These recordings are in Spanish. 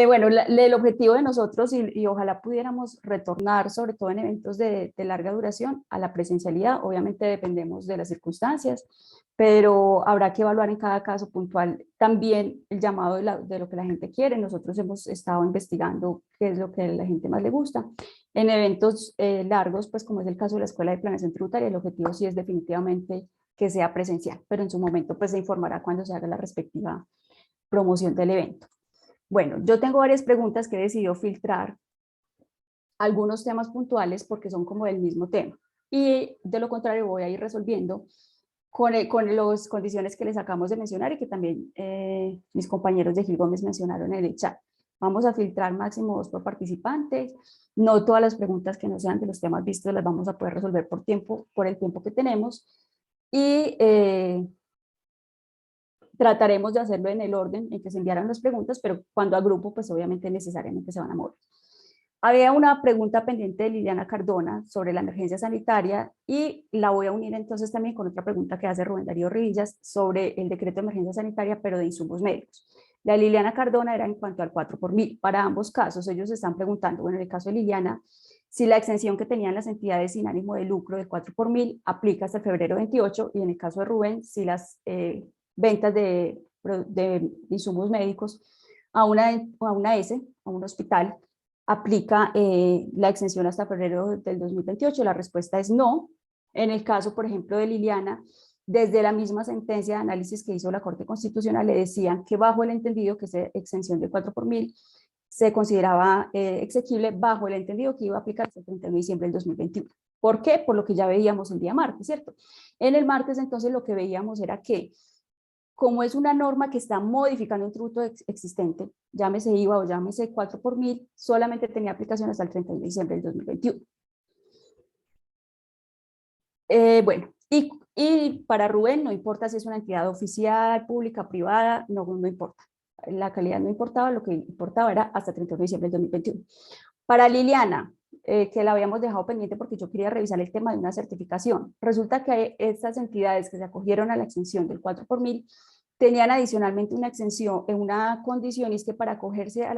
Bueno, el objetivo de nosotros, y ojalá pudiéramos retornar, sobre todo en eventos de larga duración, a la presencialidad. Obviamente dependemos de las circunstancias, pero habrá que evaluar en cada caso puntual también el llamado de lo que la gente quiere. Nosotros hemos estado investigando qué es lo que a la gente más le gusta. En eventos largos, pues como es el caso de la Escuela de Planeación Tributaria, el objetivo sí es definitivamente que sea presencial, pero en su momento pues se informará cuando se haga la respectiva promoción del evento. Bueno, yo tengo varias preguntas que he decidido filtrar, algunos temas puntuales porque son como del mismo tema. Y de lo contrario voy a ir resolviendo con las condiciones que les acabamos de mencionar y que también mis compañeros de Gil Gómez mencionaron en el chat. Vamos a filtrar máximo 2 por participante. No todas las preguntas que no sean de los temas vistos las vamos a poder resolver por el tiempo que tenemos. Y trataremos de hacerlo en el orden en que se enviaron las preguntas, pero cuando agrupo, pues obviamente necesariamente se van a mover. Había una pregunta pendiente de Liliana Cardona sobre la emergencia sanitaria y la voy a unir entonces también con otra pregunta que hace Rubén Darío Rivillas sobre el decreto de emergencia sanitaria, pero de insumos médicos. La de Liliana Cardona era en cuanto al 4 por mil. Para ambos casos, ellos están preguntando, bueno, en el caso de Liliana, si la exención que tenían las entidades sin ánimo de lucro del 4 por mil aplica hasta febrero 28, y en el caso de Rubén, si las ventas de insumos médicos a una S, a un hospital, aplica la exención hasta febrero del 2028. La respuesta es no. En el caso, por ejemplo, de Liliana, desde la misma sentencia de análisis que hizo la Corte Constitucional, le decían que bajo el entendido que esa exención del 4 por mil se consideraba exequible bajo el entendido que iba a aplicar hasta el 31 de diciembre del 2021. ¿Por qué? Por lo que ya veíamos el día martes, ¿cierto? En el martes, entonces, lo que veíamos era que como es una norma que está modificando un tributo existente, llámese IVA o llámese 4 por mil, solamente tenía aplicación hasta el 31 de diciembre del 2021. Bueno, y para Rubén no importa si es una entidad oficial, pública, privada, no importa. La calidad no importaba, lo que importaba era hasta el 31 de diciembre del 2021. Para Liliana, que la habíamos dejado pendiente porque yo quería revisar el tema de una certificación. Resulta que estas entidades que se acogieron a la exención del 4 por mil tenían adicionalmente una exención, una condición, y es que para acogerse a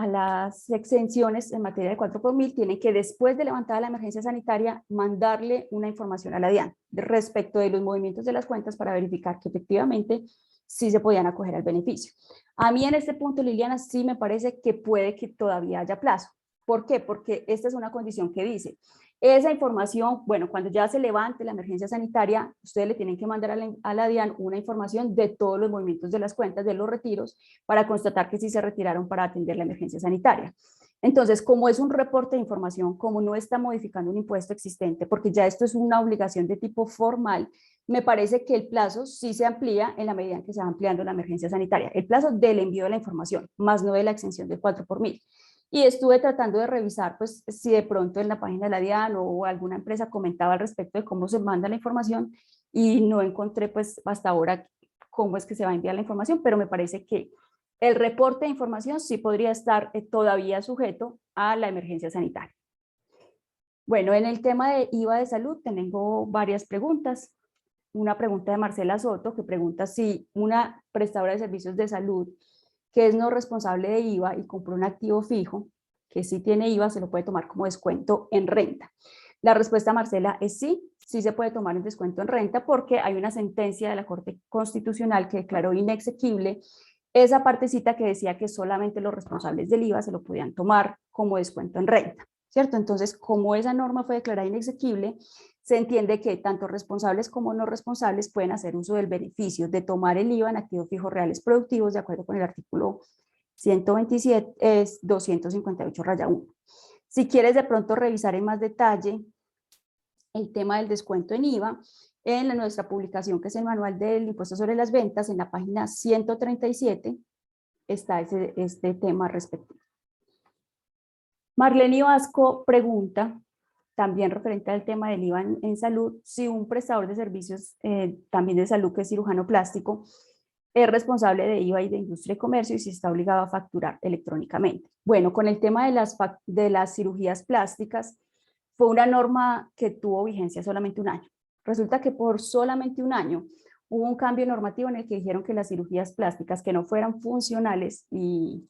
las exenciones en materia de 4 por mil, tienen que, después de levantada la emergencia sanitaria, mandarle una información a la DIAN respecto de los movimientos de las cuentas para verificar que efectivamente sí se podían acoger al beneficio. A mí en este punto, Liliana, sí me parece que puede que todavía haya plazo. ¿Por qué? Porque esta es una condición que dice, esa información, bueno, cuando ya se levante la emergencia sanitaria, ustedes le tienen que mandar a la DIAN una información de todos los movimientos de las cuentas, de los retiros, para constatar que sí se retiraron para atender la emergencia sanitaria. Entonces, como es un reporte de información, como no está modificando un impuesto existente, porque ya esto es una obligación de tipo formal, me parece que el plazo sí se amplía en la medida en que se va ampliando la emergencia sanitaria. El plazo del envío de la información, más no de la exención del 4 por mil. Y estuve tratando de revisar, pues, si de pronto en la página de la DIAN o alguna empresa comentaba al respecto de cómo se manda la información, y no encontré, pues, hasta ahora cómo es que se va a enviar la información, pero me parece que el reporte de información sí podría estar todavía sujeto a la emergencia sanitaria. Bueno, en el tema de IVA de salud tengo varias preguntas. Una pregunta de Marcela Soto, que pregunta si una prestadora de servicios de salud que es no responsable de IVA y compró un activo fijo, que sí tiene IVA, se lo puede tomar como descuento en renta. La respuesta, Marcela, es sí, sí se puede tomar un descuento en renta porque hay una sentencia de la Corte Constitucional que declaró inexequible esa partecita que decía que solamente los responsables del IVA se lo podían tomar como descuento en renta, ¿cierto? Entonces, como esa norma fue declarada inexequible, se entiende que tanto responsables como no responsables pueden hacer uso del beneficio de tomar el IVA en activos fijos reales productivos de acuerdo con el artículo 127, es 258-1. Si quieres de pronto revisar en más detalle el tema del descuento en IVA, en nuestra publicación, que es el manual del impuesto sobre las ventas, en la página 137 está este tema respectivo. Marlene Vasco pregunta, también referente al tema del IVA en salud, si un prestador de servicios también de salud, que es cirujano plástico, es responsable de IVA y de industria y comercio, y si está obligado a facturar electrónicamente. Bueno, con el tema de las cirugías plásticas, fue una norma que tuvo vigencia solamente un año. Resulta que por solamente un año hubo un cambio normativo en el que dijeron que las cirugías plásticas que no fueran funcionales y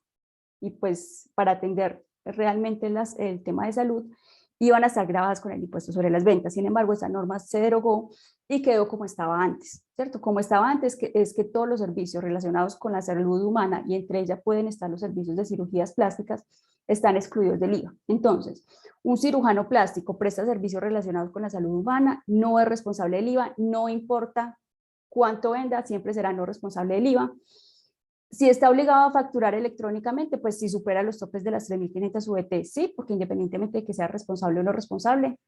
pues para atender realmente el tema de salud, iban a estar grabadas con el impuesto sobre las ventas. Sin embargo, esa norma se derogó y quedó como estaba antes, ¿cierto? Como estaba antes, que es que todos los servicios relacionados con la salud humana, y entre ellas pueden estar los servicios de cirugías plásticas, están excluidos del IVA. Entonces, un cirujano plástico presta servicios relacionados con la salud humana, no es responsable del IVA, no importa cuánto venda, siempre será no responsable del IVA. Si está obligado a facturar electrónicamente, pues si supera los topes de las 3.500 VT, sí, porque independientemente de que sea responsable o no responsable,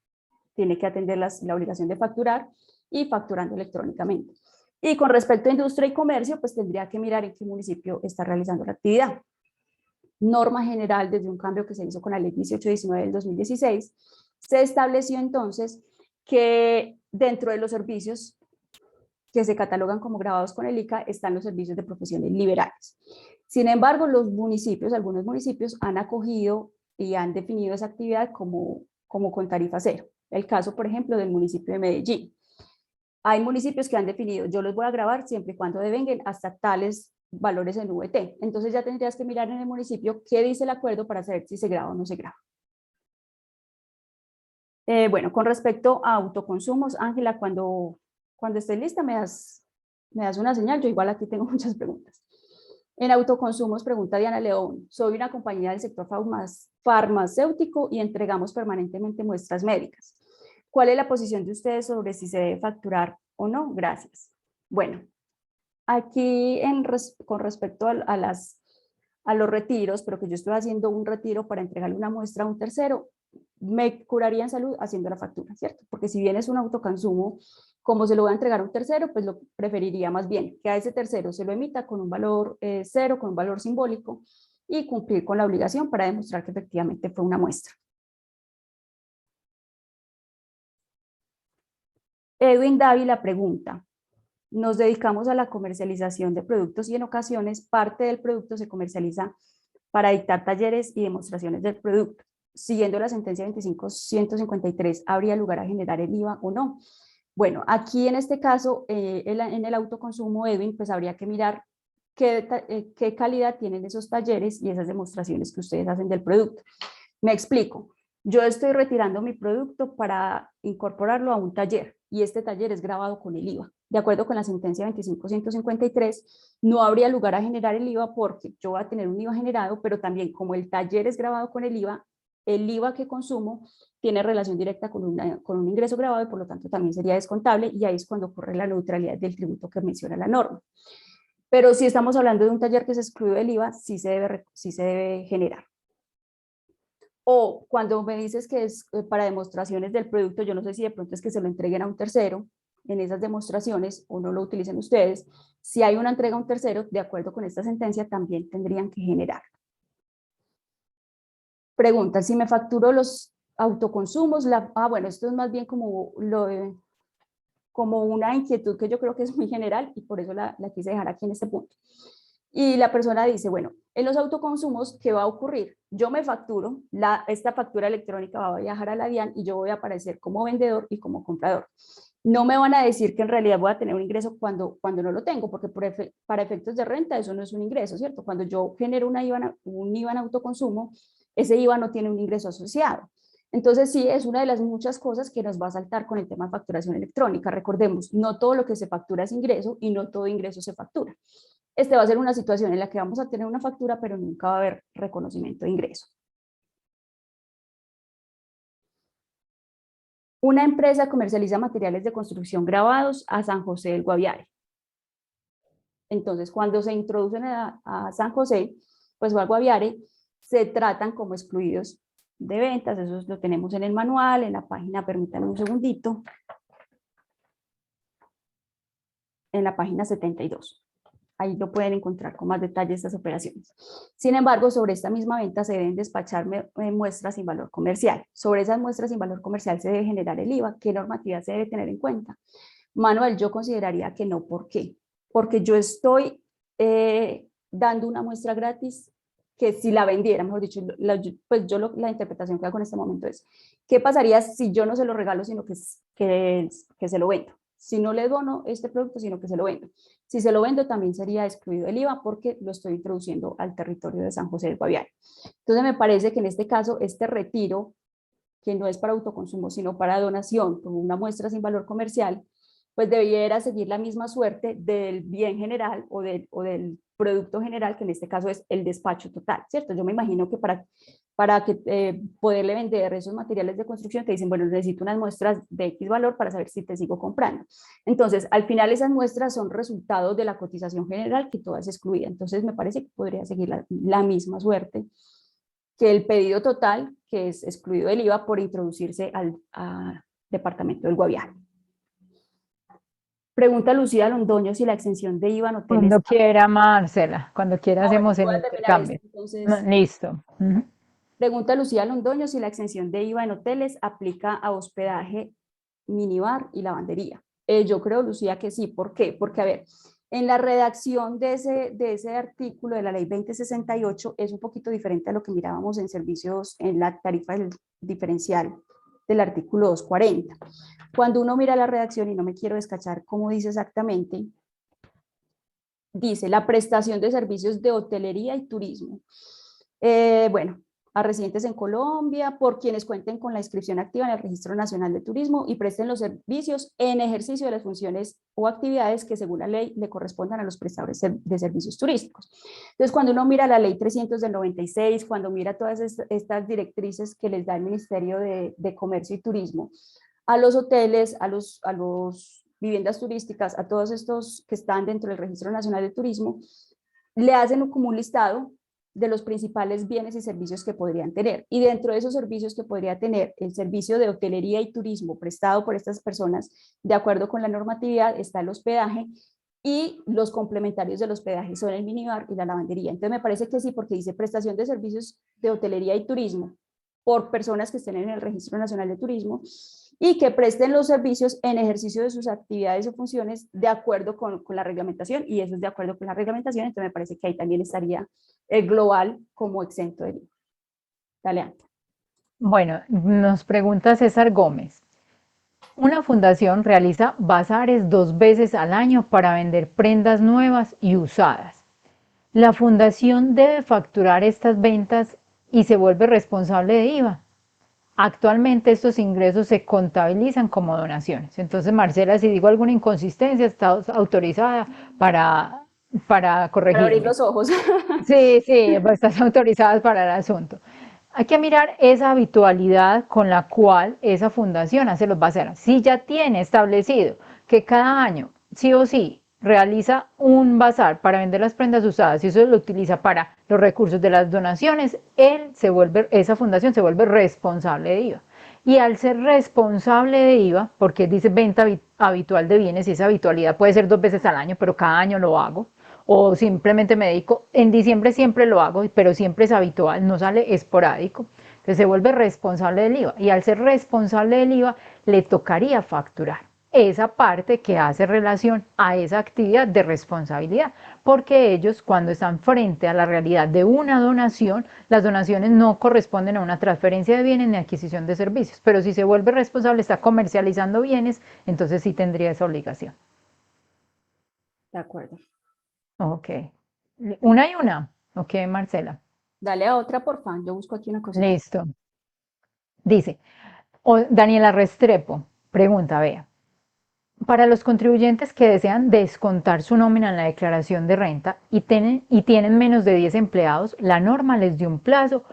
tiene que atender la obligación de facturar y facturando electrónicamente. Y con respecto a industria y comercio, pues tendría que mirar en qué municipio está realizando la actividad. Norma general, desde un cambio que se hizo con la ley 1819 del 2016, se estableció entonces que dentro de los servicios que se catalogan como grabados con el ICA están los servicios de profesiones liberales. Sin embargo, los municipios, algunos municipios han acogido y han definido esa actividad como con tarifa cero. El caso, por ejemplo, del municipio de Medellín. Hay municipios que han definido, yo los voy a grabar siempre y cuando devengan hasta tales valores en VT. Entonces ya tendrías que mirar en el municipio qué dice el acuerdo para saber si se graba o no se graba. Bueno, con respecto a autoconsumos, Ángela, cuando estés lista me das una señal, yo igual aquí tengo muchas preguntas. En autoconsumos, pregunta Diana León, soy una compañía del sector farmacéutico y entregamos permanentemente muestras médicas. ¿Cuál es la posición de ustedes sobre si se debe facturar o no? Gracias. Bueno, aquí con respecto a los retiros, pero que yo estoy haciendo un retiro para entregarle una muestra a un tercero, me curaría en salud haciendo la factura, ¿cierto? Porque si bien es un autoconsumo, como se lo voy a entregar a un tercero, pues lo preferiría más bien que a ese tercero se lo emita con un valor cero, con un valor simbólico, y cumplir con la obligación para demostrar que efectivamente fue una muestra. Edwin Dávila pregunta, nos dedicamos a la comercialización de productos y en ocasiones parte del producto se comercializa para dictar talleres y demostraciones del producto. Siguiendo la sentencia 25.153, ¿habría lugar a generar el IVA o no? Bueno, aquí en este caso, en el autoconsumo, Edwin, pues habría que mirar qué calidad tienen esos talleres y esas demostraciones que ustedes hacen del producto. Me explico. Yo estoy retirando mi producto para incorporarlo a un taller y este taller es grabado con el IVA. De acuerdo con la sentencia 25.153, no habría lugar a generar el IVA porque yo voy a tener un IVA generado, pero también como el taller es grabado con el IVA que consumo tiene relación directa con un ingreso grabado y por lo tanto también sería descontable, y ahí es cuando ocurre la neutralidad del tributo que menciona la norma. Pero si estamos hablando de un taller que se excluye del IVA, sí se debe generar. O cuando me dices que es para demostraciones del producto, yo no sé si de pronto es que se lo entreguen a un tercero en esas demostraciones o no lo utilicen ustedes. Si hay una entrega a un tercero, de acuerdo con esta sentencia, también tendrían que generar. Pregunta, si me facturo los autoconsumos, bueno, esto es más bien como una inquietud que yo creo que es muy general y por eso la quise dejar aquí en este punto. Y la persona dice, bueno, en los autoconsumos, ¿qué va a ocurrir? Yo me facturo, esta factura electrónica va a viajar a la DIAN y yo voy a aparecer como vendedor y como comprador. No me van a decir que en realidad voy a tener un ingreso cuando no lo tengo, porque para efectos de renta eso no es un ingreso, ¿cierto? Cuando yo genero un IVA en autoconsumo, ese IVA no tiene un ingreso asociado. Entonces sí, es una de las muchas cosas que nos va a saltar con el tema de facturación electrónica. Recordemos, no todo lo que se factura es ingreso y no todo ingreso se factura. Va a ser una situación en la que vamos a tener una factura, pero nunca va a haber reconocimiento de ingreso. Una empresa comercializa materiales de construcción grabados a San José del Guaviare. Entonces, cuando se introducen a San José, pues o al Guaviare, se tratan como excluidos de ventas. Eso lo tenemos en el manual, en la página, permítanme un segundito, en la página 72. Ahí lo pueden encontrar con más detalle estas operaciones. Sin embargo, sobre esta misma venta se deben despachar muestras sin valor comercial. Sobre esas muestras sin valor comercial se debe generar el IVA. ¿Qué normativa se debe tener en cuenta? Manuel, yo consideraría que no. ¿Por qué? Porque yo estoy dando una muestra gratis que si la vendiera, mejor dicho, la interpretación que hago en este momento es, ¿qué pasaría si yo no se lo regalo, sino que se lo vendo? Si no le dono este producto, sino que se lo vendo. Si se lo vendo, también sería excluido el IVA porque lo estoy introduciendo al territorio de San José del Guaviare. Entonces me parece que en este caso, este retiro, que no es para autoconsumo, sino para donación, como una muestra sin valor comercial, pues debiera seguir la misma suerte del bien general o del producto general, que en este caso es el despacho total, ¿cierto? Yo me imagino que para que poderle vender esos materiales de construcción te dicen, bueno, necesito unas muestras de X valor para saber si te sigo comprando. Entonces, al final esas muestras son resultados de la cotización general que toda es excluida. Entonces, me parece que podría seguir la misma suerte que el pedido total, que es excluido del IVA por introducirse al departamento del Guaviare. Pregunta Lucía Londoño si la exención de IVA en hoteles... Cuando quiera, Marcela, cuando quiera Bueno, hacemos el voy a terminar esto. intercambio. Entonces, Listo. Ujú. pregunta Lucía Londoño si la exención de IVA en hoteles aplica a hospedaje, minibar y lavandería. Yo creo, Lucía, que sí. ¿Por qué? Porque, a ver, en la redacción de ese artículo de la ley 2068 es un poquito diferente a lo que mirábamos en servicios, en la tarifa diferencial del artículo 240. Cuando uno mira la redacción, y no me quiero descachar cómo dice exactamente, dice la prestación de servicios de hotelería y turismo. Bueno, a residentes en Colombia, por quienes cuenten con la inscripción activa en el Registro Nacional de Turismo y presten los servicios en ejercicio de las funciones o actividades que según la ley le correspondan a los prestadores de servicios turísticos. Entonces, cuando uno mira la ley 300 del 96, cuando mira todas estas directrices que les da el Ministerio de Comercio y Turismo, a los hoteles, a los viviendas turísticas, a todos estos que están dentro del Registro Nacional de Turismo, le hacen como un listado de los principales bienes y servicios que podrían tener. Y dentro de esos servicios que podría tener el servicio de hotelería y turismo prestado por estas personas, de acuerdo con la normatividad, está el hospedaje y los complementarios del hospedaje son el minibar y la lavandería. Entonces me parece que sí, porque dice prestación de servicios de hotelería y turismo por personas que estén en el Registro Nacional de Turismo y que presten los servicios en ejercicio de sus actividades o funciones de acuerdo con la reglamentación, y eso es de acuerdo con la reglamentación, entonces me parece que ahí también estaría el global como exento de IVA. Dale, Anta. Bueno, nos pregunta César Gómez. Una fundación realiza bazares 2 veces al año para vender prendas nuevas y usadas. La fundación debe facturar estas ventas y se vuelve responsable de IVA. Actualmente estos ingresos se contabilizan como donaciones. Entonces, Marcela, si digo alguna inconsistencia, está autorizada para Para abrir corregirme. los ojos. Sí, sí, pues estás autorizada para el asunto. Hay que mirar esa habitualidad con la cual esa fundación hace los bazares. Si ya tiene establecido que cada año, sí o sí, realiza un bazar para vender las prendas usadas y eso lo utiliza para los recursos de las donaciones, esa fundación se vuelve responsable de IVA. Y al ser responsable de IVA, porque dice venta habitual de bienes, y esa habitualidad puede ser 2 veces al año, pero cada año lo hago, o simplemente me dedico, en diciembre siempre lo hago, pero siempre es habitual, no sale esporádico, entonces se vuelve responsable del IVA y al ser responsable del IVA le tocaría facturar esa parte que hace relación a esa actividad de responsabilidad, porque ellos cuando están frente a la realidad de una donación, las donaciones no corresponden a una transferencia de bienes ni adquisición de servicios, pero si se vuelve responsable, está comercializando bienes, entonces sí tendría esa obligación. De acuerdo. Ok. Una y una. Ok, Marcela. Dale a otra, por favor. Yo busco aquí una cosita. Listo. Dice, Daniela Restrepo, pregunta, vea. Para los contribuyentes que desean descontar su nómina en la declaración de renta y tienen menos de 10 empleados, la norma les dio un plazo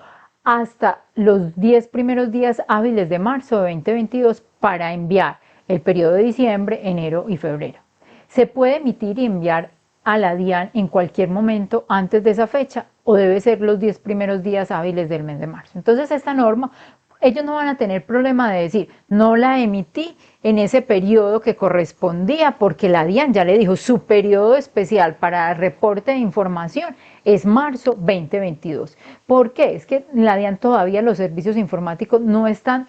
hasta los 10 primeros días hábiles de marzo de 2022 para enviar el periodo de diciembre, enero y febrero. Se puede emitir y enviar a la DIAN en cualquier momento antes de esa fecha o debe ser los 10 primeros días hábiles del mes de marzo. Entonces esta norma, ellos no van a tener problema de decir, no la emití en ese periodo que correspondía porque la DIAN ya le dijo, su periodo especial para reporte de información es marzo 2022. ¿Por qué? Es que la DIAN todavía los servicios informáticos no están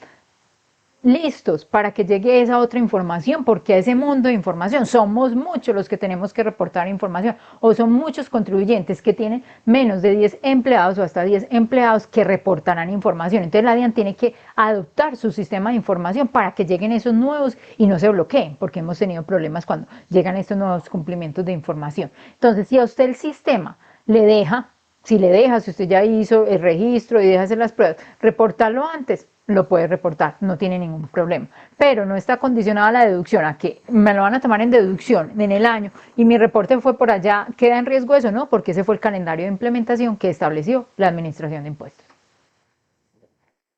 listos para que llegue esa otra información, porque a ese mundo de información somos muchos los que tenemos que reportar información, o son muchos contribuyentes que tienen menos de 10 empleados o hasta 10 empleados que reportarán información. Entonces la DIAN tiene que adoptar su sistema de información para que lleguen esos nuevos y no se bloqueen, porque hemos tenido problemas cuando llegan estos nuevos cumplimientos de información. Entonces, si a usted el sistema le deja, si le deja, si usted ya hizo el registro y deja hacer las pruebas, reportarlo antes, lo puede reportar, no tiene ningún problema. Pero no está condicionada la deducción a que me lo van a tomar en deducción en el año y mi reporte fue por allá, ¿queda en riesgo eso? No, porque ese fue el calendario de implementación que estableció la Administración de Impuestos.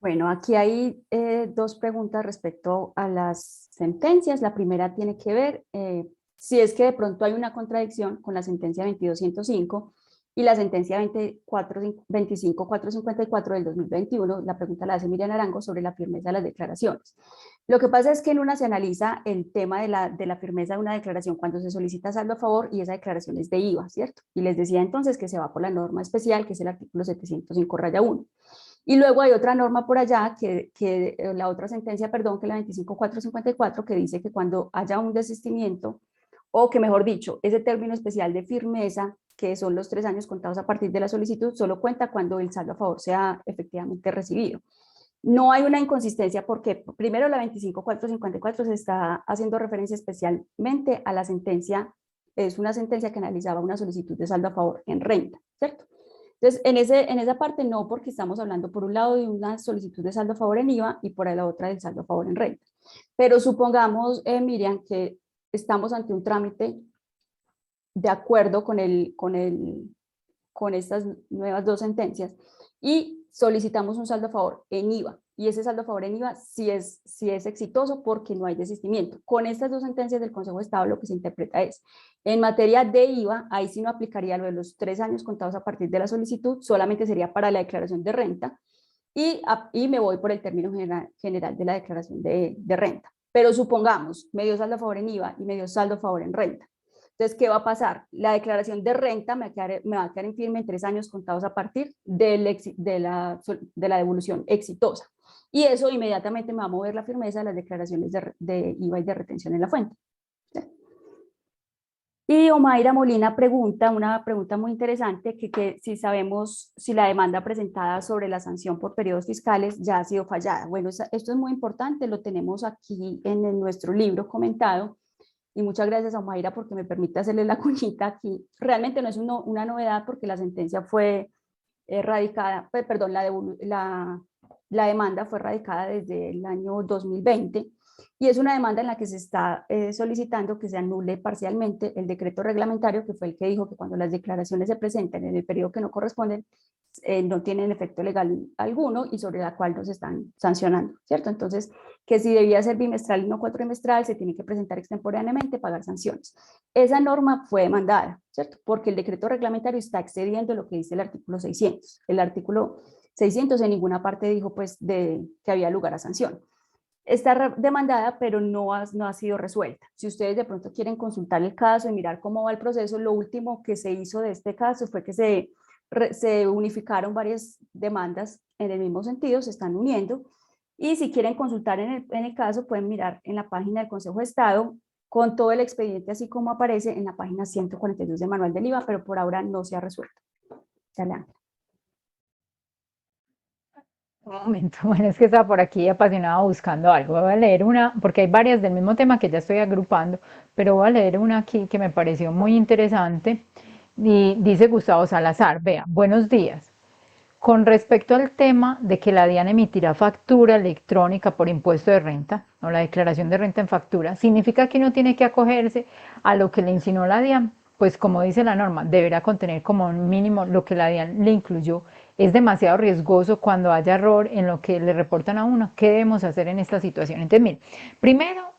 Bueno, aquí hay dos preguntas respecto a las sentencias. La primera tiene que ver si es que de pronto hay una contradicción con la sentencia 2205 y la sentencia 25454 del 2021. La pregunta la hace Miriam Arango sobre la firmeza de las declaraciones. Lo que pasa es que en una se analiza el tema de la firmeza de una declaración cuando se solicita saldo a favor y esa declaración es de IVA, ¿cierto? Y les decía entonces que se va por la norma especial, que es el artículo 705-1. Y luego hay otra norma por allá, la otra sentencia, perdón, que es la 25454, que dice que cuando haya un desistimiento, o que mejor dicho, ese término especial de firmeza, que son los 3 años contados a partir de la solicitud, solo cuenta cuando el saldo a favor sea efectivamente recibido. No hay una inconsistencia porque primero la 25454 se está haciendo referencia especialmente a la sentencia, es una sentencia que analizaba una solicitud de saldo a favor en renta, ¿cierto? Entonces, en esa parte no, porque estamos hablando por un lado de una solicitud de saldo a favor en IVA y por la otra del saldo a favor en renta. Pero supongamos, Miriam, que estamos ante un trámite de acuerdo con estas nuevas dos sentencias y solicitamos un saldo a favor en IVA. Y ese saldo a favor en IVA sí es exitoso porque no hay desistimiento. Con estas dos sentencias del Consejo de Estado lo que se interpreta es, en materia de IVA, ahí sí no aplicaría lo de los 3 años contados a partir de la solicitud, solamente sería para la declaración de renta y me voy por el término general de la declaración de renta. Pero supongamos, medio saldo a favor en IVA y medio saldo a favor en renta. Entonces, ¿qué va a pasar? La declaración de renta me va a quedar en firme en 3 años contados a partir de la devolución exitosa. Y eso inmediatamente me va a mover la firmeza de las declaraciones de IVA y de retención en la fuente. ¿Sí? Y Omaira Molina pregunta, una pregunta muy interesante, que si sabemos si la demanda presentada sobre la sanción por periodos fiscales ya ha sido fallada. Bueno, esto es muy importante, lo tenemos aquí en nuestro libro comentado, y muchas gracias a Omaira porque me permite hacerle la cuñita aquí. Realmente no es una novedad porque la sentencia fue radicada, perdón, la demanda fue radicada desde el año 2020 y es una demanda en la que se está solicitando que se anule parcialmente el decreto reglamentario que fue el que dijo que cuando las declaraciones se presenten en el periodo que no corresponden, no tienen efecto legal alguno y sobre la cual nos están sancionando, ¿cierto? Entonces, que si debía ser bimestral y no cuatrimestral, se tiene que presentar extemporáneamente, pagar sanciones. Esa norma fue demandada, ¿cierto? Porque el decreto reglamentario está excediendo lo que dice el artículo 600. El artículo 600 en ninguna parte dijo pues que había lugar a sanción. Está demandada, pero no ha sido resuelta. Si ustedes de pronto quieren consultar el caso y mirar cómo va el proceso, lo último que se hizo de este caso fue que se unificaron varias demandas en el mismo sentido, se están uniendo, y si quieren consultar en el caso, pueden mirar en la página del Consejo de Estado con todo el expediente así como aparece en la página 142 del Manual del IVA, pero por ahora no se ha resuelto. Dale. Un momento, bueno, es que estaba por aquí apasionada buscando algo. Voy a leer una, porque hay varias del mismo tema que ya estoy agrupando, pero voy a leer una aquí que me pareció muy interesante. Y dice Gustavo Salazar, vea, buenos días. Con respecto al tema de que la DIAN emitirá factura electrónica por impuesto de renta, o la declaración de renta en factura, ¿significa que uno tiene que acogerse a lo que le insinuó la DIAN? Pues como dice la norma, deberá contener como mínimo lo que la DIAN le incluyó. Es demasiado riesgoso cuando haya error en lo que le reportan a uno. ¿Qué debemos hacer en esta situación? Entonces, mire, primero,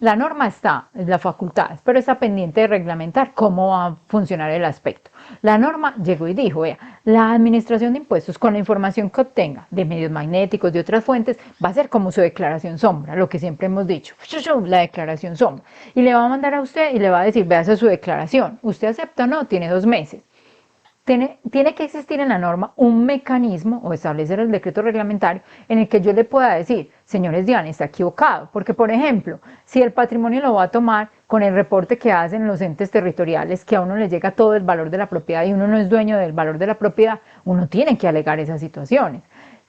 la norma está, es la facultad, pero está pendiente de reglamentar cómo va a funcionar el aspecto. La norma llegó y dijo, vea, la administración de impuestos con la información que obtenga de medios magnéticos, de otras fuentes, va a ser como su declaración sombra, lo que siempre hemos dicho, la declaración sombra. Y le va a mandar a usted y le va a decir, vea, esa es su declaración. ¿Usted acepta o no? Tiene 2 meses. Tiene que existir en la norma un mecanismo o establecer el decreto reglamentario en el que yo le pueda decir, señores DIAN, está equivocado, porque por ejemplo, si el patrimonio lo va a tomar con el reporte que hacen los entes territoriales, que a uno le llega todo el valor de la propiedad y uno no es dueño del valor de la propiedad, uno tiene que alegar esas situaciones.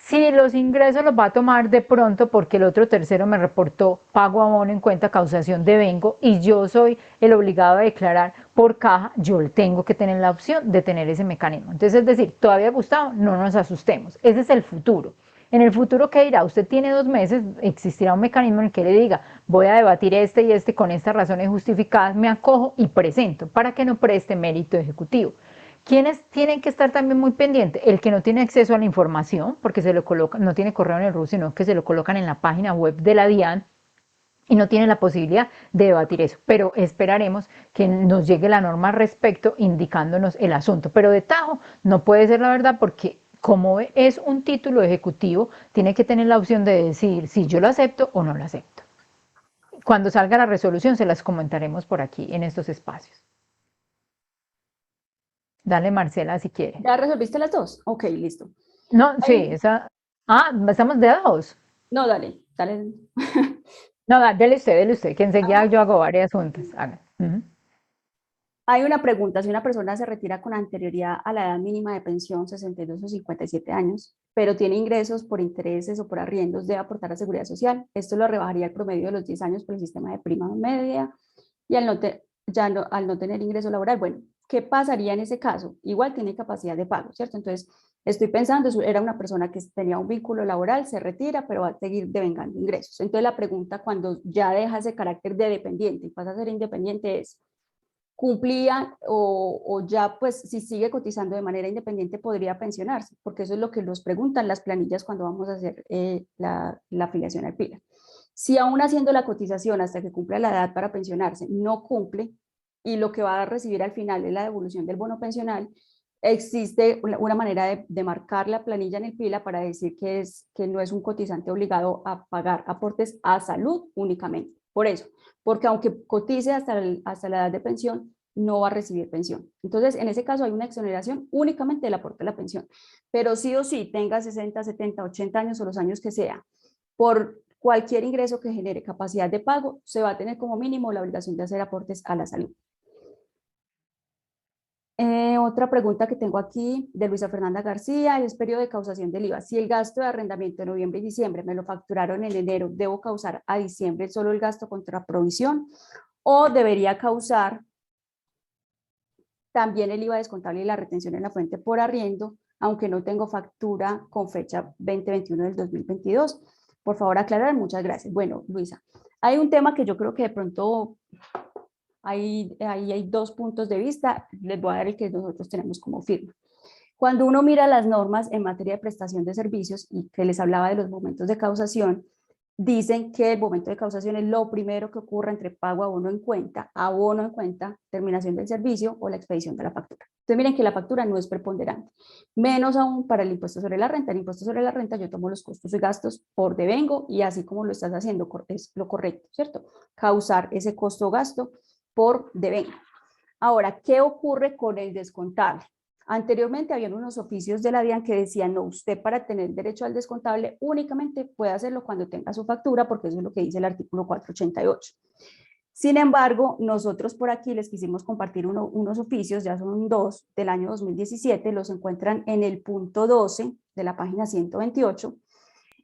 Si los ingresos los va a tomar de pronto porque el otro tercero me reportó pago abono en cuenta causación de vengo y yo soy el obligado a declarar por caja, yo tengo que tener la opción de tener ese mecanismo. Entonces, es decir, todavía Gustavo, no nos asustemos, ese es el futuro. En el futuro, ¿qué dirá? Usted tiene 2 meses, existirá un mecanismo en el que le diga, voy a debatir este y este con estas razones justificadas, me acojo y presento, para que no preste mérito ejecutivo. ¿Quiénes tienen que estar también muy pendientes? El que no tiene acceso a la información, porque se lo colocan, no tiene correo en el RUS, sino que se lo colocan en la página web de la DIAN y no tiene la posibilidad de debatir eso. Pero esperaremos que nos llegue la norma al respecto indicándonos el asunto. Pero de tajo no puede ser la verdad porque como es un título ejecutivo, tiene que tener la opción de decir si yo lo acepto o no lo acepto. Cuando salga la resolución se las comentaremos por aquí en estos espacios. Dale, Marcela, si quiere. ¿Ya resolviste las dos? Ok, listo. No, sí, Ay, esa. Ah, estamos de dos. no, dale, dale. No, dele usted, que enseguida yo hago varias juntas. Haga. Hay una pregunta, si una persona se retira con anterioridad a la edad mínima de pensión, 62 o 57 años, pero tiene ingresos por intereses o por arriendos, debe aportar a Seguridad Social. Esto lo rebajaría el promedio de los 10 años por el sistema de prima media y al no tener ingreso laboral, bueno, ¿qué pasaría en ese caso? Igual tiene capacidad de pago, ¿cierto? Entonces, estoy pensando, era una persona que tenía un vínculo laboral, se retira, pero va a seguir devengando ingresos. Entonces, la pregunta cuando ya deja ese carácter de dependiente y pasa a ser independiente es, cumplía o ya pues si sigue cotizando de manera independiente podría pensionarse, porque eso es lo que nos preguntan las planillas cuando vamos a hacer la afiliación al PILA. Si aún haciendo la cotización hasta que cumpla la edad para pensionarse no cumple y lo que va a recibir al final es la devolución del bono pensional, existe una manera de marcar la planilla en el PILA para decir que no es un cotizante obligado a pagar aportes a salud únicamente. Por eso, porque aunque cotice hasta la edad de pensión, no va a recibir pensión. Entonces, en ese caso hay una exoneración únicamente del aporte a la pensión, pero sí o sí, tenga 60, 70, 80 años o los años que sea, por cualquier ingreso que genere capacidad de pago, se va a tener como mínimo la obligación de hacer aportes a la salud. Otra pregunta que tengo aquí de Luisa Fernanda García es periodo de causación del IVA. Si el gasto de arrendamiento de noviembre y diciembre me lo facturaron en enero, ¿debo causar a diciembre solo el gasto contra provisión o debería causar también el IVA descontable y la retención en la fuente por arriendo, aunque no tengo factura con fecha 2021 del 2022? Por favor, aclarar. Muchas gracias. Bueno, Luisa, hay un tema que yo creo que de pronto ahí hay dos puntos de vista. Les voy a dar el que nosotros tenemos como firma. Cuando uno mira las normas en materia de prestación de servicios y que les hablaba de los momentos de causación, dicen que el momento de causación es lo primero que ocurre entre pago abono en cuenta, terminación del servicio o la expedición de la factura. Entonces miren que la factura no es preponderante, menos aún para el impuesto sobre la renta. El impuesto sobre la renta yo tomo los costos y gastos por devengo y así como lo estás haciendo es lo correcto, ¿cierto? Causar ese costo o gasto por devengo. Ahora, ¿qué ocurre con el descontable? Anteriormente habían unos oficios de la DIAN que decían, no, usted para tener derecho al descontable únicamente puede hacerlo cuando tenga su factura, porque eso es lo que dice el artículo 488. Sin embargo, nosotros por aquí les quisimos compartir unos oficios, ya son dos, del año 2017, los encuentran en el punto 12 de la página 128,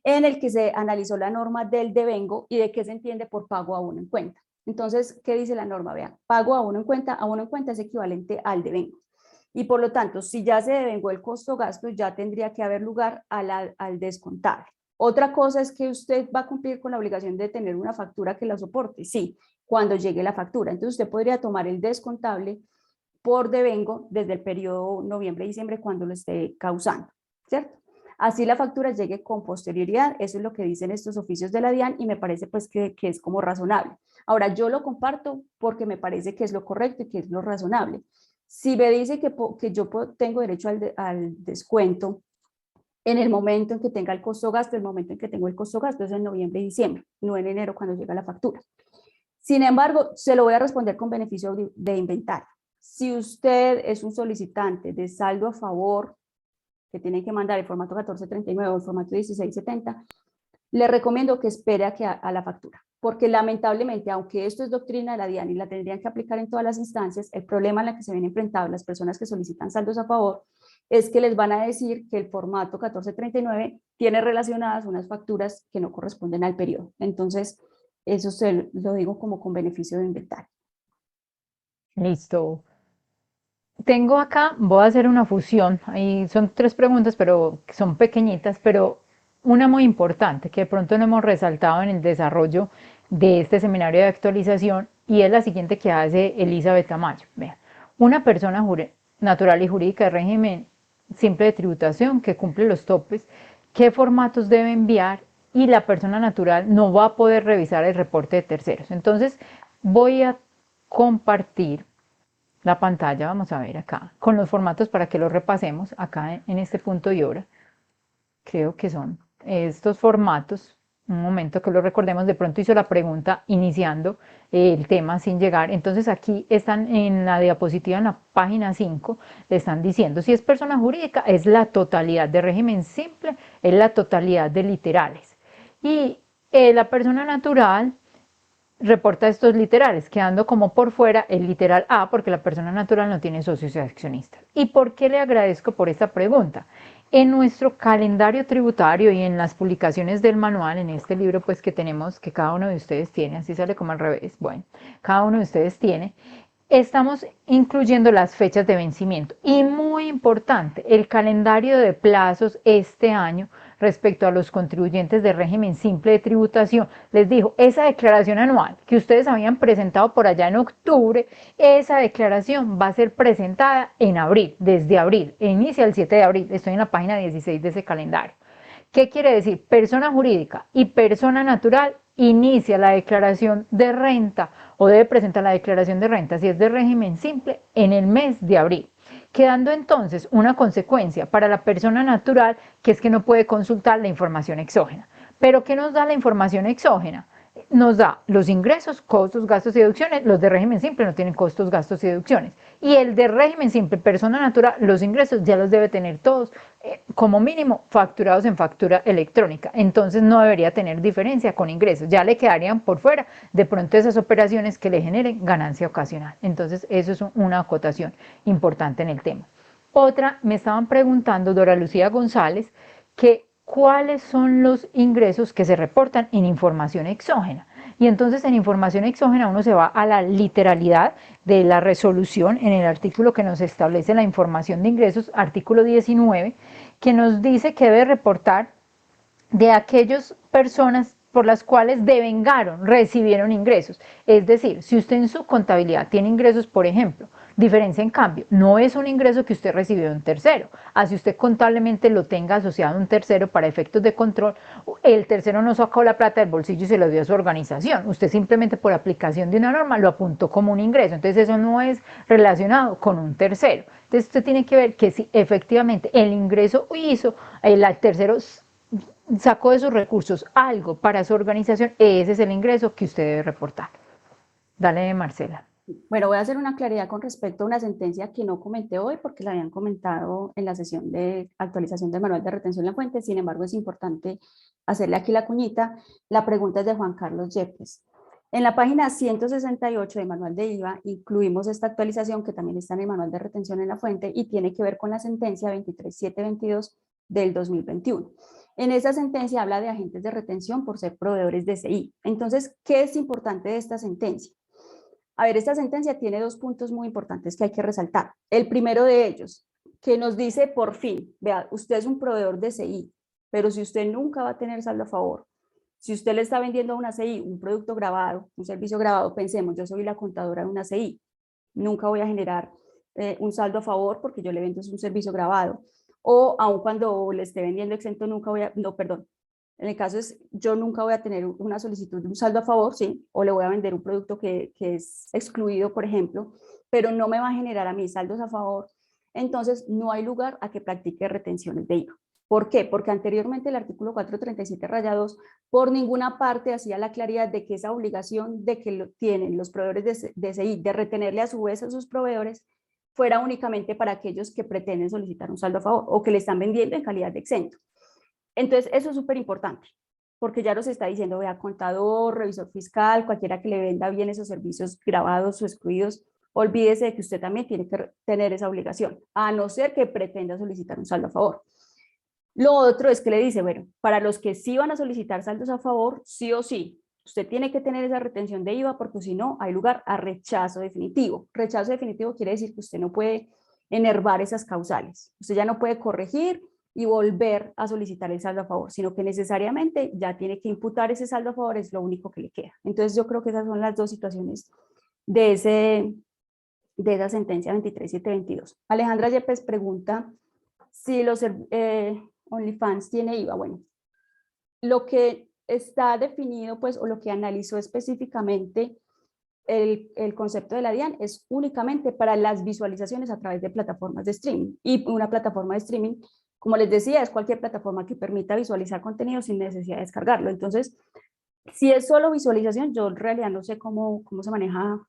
en el que se analizó la norma del devengo y de qué se entiende por pago a uno en cuenta. Entonces, ¿qué dice la norma? Vean, pago a uno en cuenta es equivalente al devengo. Y por lo tanto, si ya se devengó el costo-gasto, ya tendría que haber lugar al descontable. Otra cosa es que usted va a cumplir con la obligación de tener una factura que la soporte, sí, cuando llegue la factura. Entonces usted podría tomar el descontable por devengo desde el periodo noviembre-diciembre cuando lo esté causando, ¿cierto? Así la factura llegue con posterioridad, eso es lo que dicen estos oficios de la DIAN y me parece pues que es como razonable. Ahora, yo lo comparto porque me parece que es lo correcto y que es lo razonable. Si me dice que yo tengo derecho al descuento en el momento en que tenga el costo gasto, el momento en que tengo el costo gasto es en noviembre y diciembre, no en enero cuando llega la factura. Sin embargo, se lo voy a responder con beneficio de inventario. Si usted es un solicitante de saldo a favor, que tiene que mandar el formato 1439 o el formato 1670, le recomiendo que espere a la factura, porque lamentablemente, aunque esto es doctrina de la DIAN y la tendrían que aplicar en todas las instancias, el problema en el que se ven enfrentados las personas que solicitan saldos a favor es que les van a decir que el formato 1439 tiene relacionadas unas facturas que no corresponden al periodo. Entonces, eso se lo digo como con beneficio de inventario. Listo. Tengo acá, voy a hacer una fusión. Ahí son tres preguntas, pero son pequeñitas, pero una muy importante que de pronto no hemos resaltado en el desarrollo de este seminario de actualización y es la siguiente que hace Elizabeth Tamayo. Vean, una persona natural y jurídica de régimen simple de tributación que cumple los topes, qué formatos debe enviar y la persona natural no va a poder revisar el reporte de terceros. Entonces voy a compartir la pantalla, vamos a ver acá, con los formatos para que los repasemos acá en este punto y hora. Creo que son estos formatos. Un momento que lo recordemos, de pronto hizo la pregunta iniciando el tema sin llegar. Entonces aquí están en la diapositiva, en la página 5, le están diciendo, si es persona jurídica, es la totalidad de régimen simple, es la totalidad de literales. Y la persona natural reporta estos literales, quedando como por fuera el literal A, porque la persona natural no tiene socios y accionistas. ¿Y por qué le agradezco por esta pregunta? En nuestro calendario tributario y en las publicaciones del manual, en este libro pues que tenemos, que cada uno de ustedes tiene, así sale como al revés, bueno, cada uno de ustedes tiene, estamos incluyendo las fechas de vencimiento y muy importante, el calendario de plazos este año respecto a los contribuyentes de régimen simple de tributación. Les dijo, esa declaración anual que ustedes habían presentado por allá en octubre, esa declaración va a ser presentada en abril, desde abril, inicia el 7 de abril, estoy en la página 16 de ese calendario. ¿Qué quiere decir? Persona jurídica y persona natural inicia la declaración de renta o debe presentar la declaración de renta si es de régimen simple en el mes de abril, quedando entonces una consecuencia para la persona natural que es que no puede consultar la información exógena. ¿Pero qué nos da la información exógena? Nos da los ingresos, costos, gastos y deducciones. Los de régimen simple no tienen costos, gastos y deducciones. Y el de régimen simple, persona natural, los ingresos ya los debe tener todos, como mínimo, facturados en factura electrónica. Entonces no debería tener diferencia con ingresos. Ya le quedarían por fuera de pronto esas operaciones que le generen ganancia ocasional. Entonces eso es una acotación importante en el tema. Otra, me estaban preguntando, Dora Lucía González, que cuáles son los ingresos que se reportan en información exógena. Y entonces en información exógena uno se va a la literalidad de la resolución en el artículo que nos establece la información de ingresos, artículo 19, que nos dice que debe reportar de aquellas personas por las cuales devengaron, recibieron ingresos. Es decir, si usted en su contabilidad tiene ingresos, por ejemplo, diferencia en cambio, no es un ingreso que usted recibió de un tercero. Así usted contablemente lo tenga asociado a un tercero para efectos de control, el tercero no sacó la plata del bolsillo y se lo dio a su organización. Usted simplemente por aplicación de una norma lo apuntó como un ingreso. Entonces eso no es relacionado con un tercero. Entonces usted tiene que ver que si efectivamente el ingreso hizo, el tercero sacó de sus recursos algo para su organización, ese es el ingreso que usted debe reportar. Dale, Marcela. Bueno, voy a hacer una claridad con respecto a una sentencia que no comenté hoy porque la habían comentado en la sesión de actualización del manual de retención de la fuente. Sin embargo, es importante hacerle aquí la cuñita. La pregunta es de Juan Carlos Yepes. En la página 168 del manual de IVA incluimos esta actualización que también está en el manual de retención en la fuente y tiene que ver con la sentencia 23722 del 2021. En esa sentencia habla de agentes de retención por ser proveedores de CI. Entonces, ¿qué es importante de esta sentencia? A ver, esta sentencia tiene dos puntos muy importantes que hay que resaltar. El primero de ellos, que nos dice por fin, vea, usted es un proveedor de CI, pero si usted nunca va a tener saldo a favor, si usted le está vendiendo a una CI un producto grabado, un servicio grabado, pensemos, yo soy la contadora de una CI, nunca voy a generar un saldo a favor porque yo le vendo un servicio grabado. O aun cuando le esté vendiendo exento, nunca voy a, no, perdón, en el caso es, yo nunca voy a tener una solicitud de un saldo a favor, ¿sí? O le voy a vender un producto que es excluido, por ejemplo, pero no me va a generar a mí saldos a favor, entonces no hay lugar a que practique retenciones de IVA. ¿Por qué? Porque anteriormente el artículo 437-2 por ninguna parte hacía la claridad de que esa obligación de que tienen los proveedores de SI de retenerle a su vez a sus proveedores fuera únicamente para aquellos que pretenden solicitar un saldo a favor o que le están vendiendo en calidad de exento. Entonces, eso es súper importante, porque ya nos está diciendo, vea, contador, revisor fiscal, cualquiera que le venda bienes o servicios grabados o excluidos, olvídese de que usted también tiene que tener esa obligación, a no ser que pretenda solicitar un saldo a favor. Lo otro es que le dice, bueno, para los que sí van a solicitar saldos a favor, sí o sí, usted tiene que tener esa retención de IVA porque si no, hay lugar a rechazo definitivo. Rechazo definitivo quiere decir que usted no puede enervar esas causales. Usted ya no puede corregir y volver a solicitar el saldo a favor, sino que necesariamente ya tiene que imputar ese saldo a favor, es lo único que le queda. Entonces yo creo que esas son las dos situaciones de, de esa sentencia 23722. Alejandra Yepes pregunta si los OnlyFans tiene IVA. Bueno, lo que está definido, pues, o lo que analizó específicamente el concepto de la DIAN es únicamente para las visualizaciones a través de plataformas de streaming. Y una plataforma de streaming, como les decía, es cualquier plataforma que permita visualizar contenido sin necesidad de descargarlo. Entonces, si es solo visualización, yo en realidad no sé cómo se maneja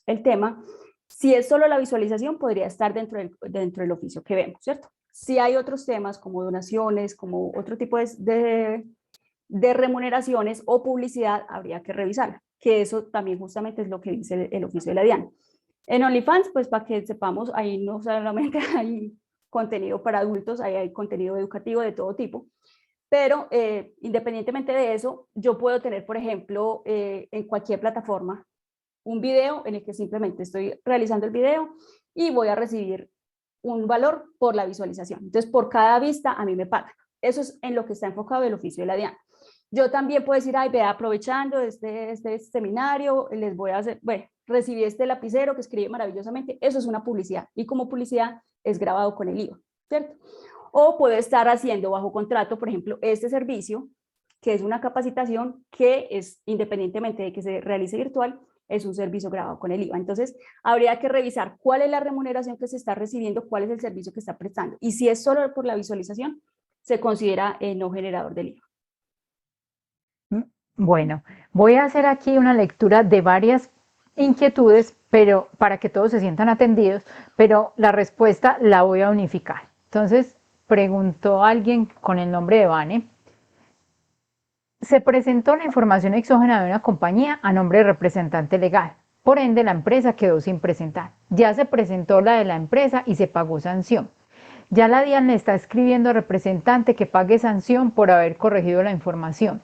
el tema. Si es solo la visualización, podría estar dentro del oficio que vemos, ¿cierto? Si hay otros temas como donaciones, como otro tipo de remuneraciones o publicidad, habría que revisarla, que eso también justamente es lo que dice el oficio de la DIAN. En OnlyFans, pues para que sepamos, ahí no solamente hay contenido para adultos, ahí hay contenido educativo de todo tipo, pero independientemente de eso, yo puedo tener, por ejemplo, en cualquier plataforma, un video en el que simplemente estoy realizando el video y voy a recibir un valor por la visualización. Entonces, por cada vista a mí me pagan. Eso es en lo que está enfocado el oficio de la DIAN. Yo también puedo decir, ay, vea, aprovechando este seminario, les voy a hacer, bueno, recibí este lapicero que escribe maravillosamente, eso es una publicidad, y como publicidad es grabado con el IVA, ¿cierto? O puedo estar haciendo bajo contrato, por ejemplo, este servicio, que es una capacitación que es, independientemente de que se realice virtual, es un servicio grabado con el IVA. Entonces, habría que revisar cuál es la remuneración que se está recibiendo, cuál es el servicio que está prestando. Y si es solo por la visualización, se considera no generador del IVA. Bueno, voy a hacer aquí una lectura de varias inquietudes, pero para que todos se sientan atendidos, pero la respuesta la voy a unificar. Entonces, preguntó alguien con el nombre de Vane. Se presentó la información exógena de una compañía a nombre de representante legal. Por ende, la empresa quedó sin presentar. Ya se presentó la de la empresa y se pagó sanción. Ya la DIAN le está escribiendo al representante que pague sanción por haber corregido la información.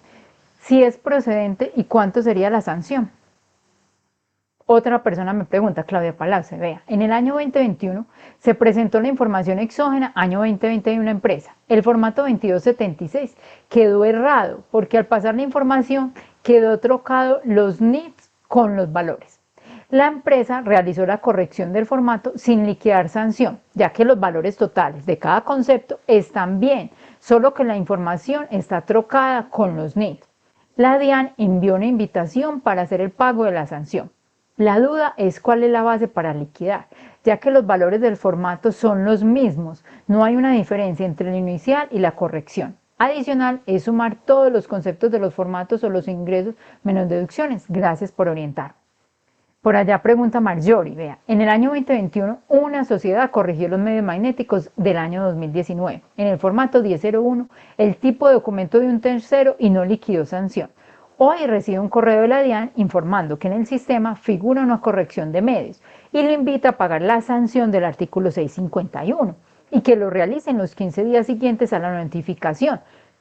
Si es procedente y cuánto sería la sanción. Otra persona me pregunta, Claudia Palacio, vea, en el año 2021 se presentó la información exógena, año 2020 de una empresa. El formato 2276 quedó errado porque al pasar la información quedó trocado los NIDs con los valores. La empresa realizó la corrección del formato sin liquidar sanción, ya que los valores totales de cada concepto están bien, solo que la información está trocada con los NIDs. La DIAN envió una invitación para hacer el pago de la sanción. La duda es cuál es la base para liquidar, ya que los valores del formato son los mismos, no hay una diferencia entre el inicial y la corrección. Adicional es sumar todos los conceptos de los formatos o los ingresos menos deducciones. Gracias por orientar. Por allá pregunta Marjorie, vea, en el año 2021 una sociedad corrigió los medios magnéticos del año 2019 en el formato 1001, el tipo de documento de un tercero y no liquidó sanción. Hoy recibe un correo de la DIAN informando que en el sistema figura una corrección de medios y lo invita a pagar la sanción del artículo 651 y que lo realice en los 15 días siguientes a la notificación.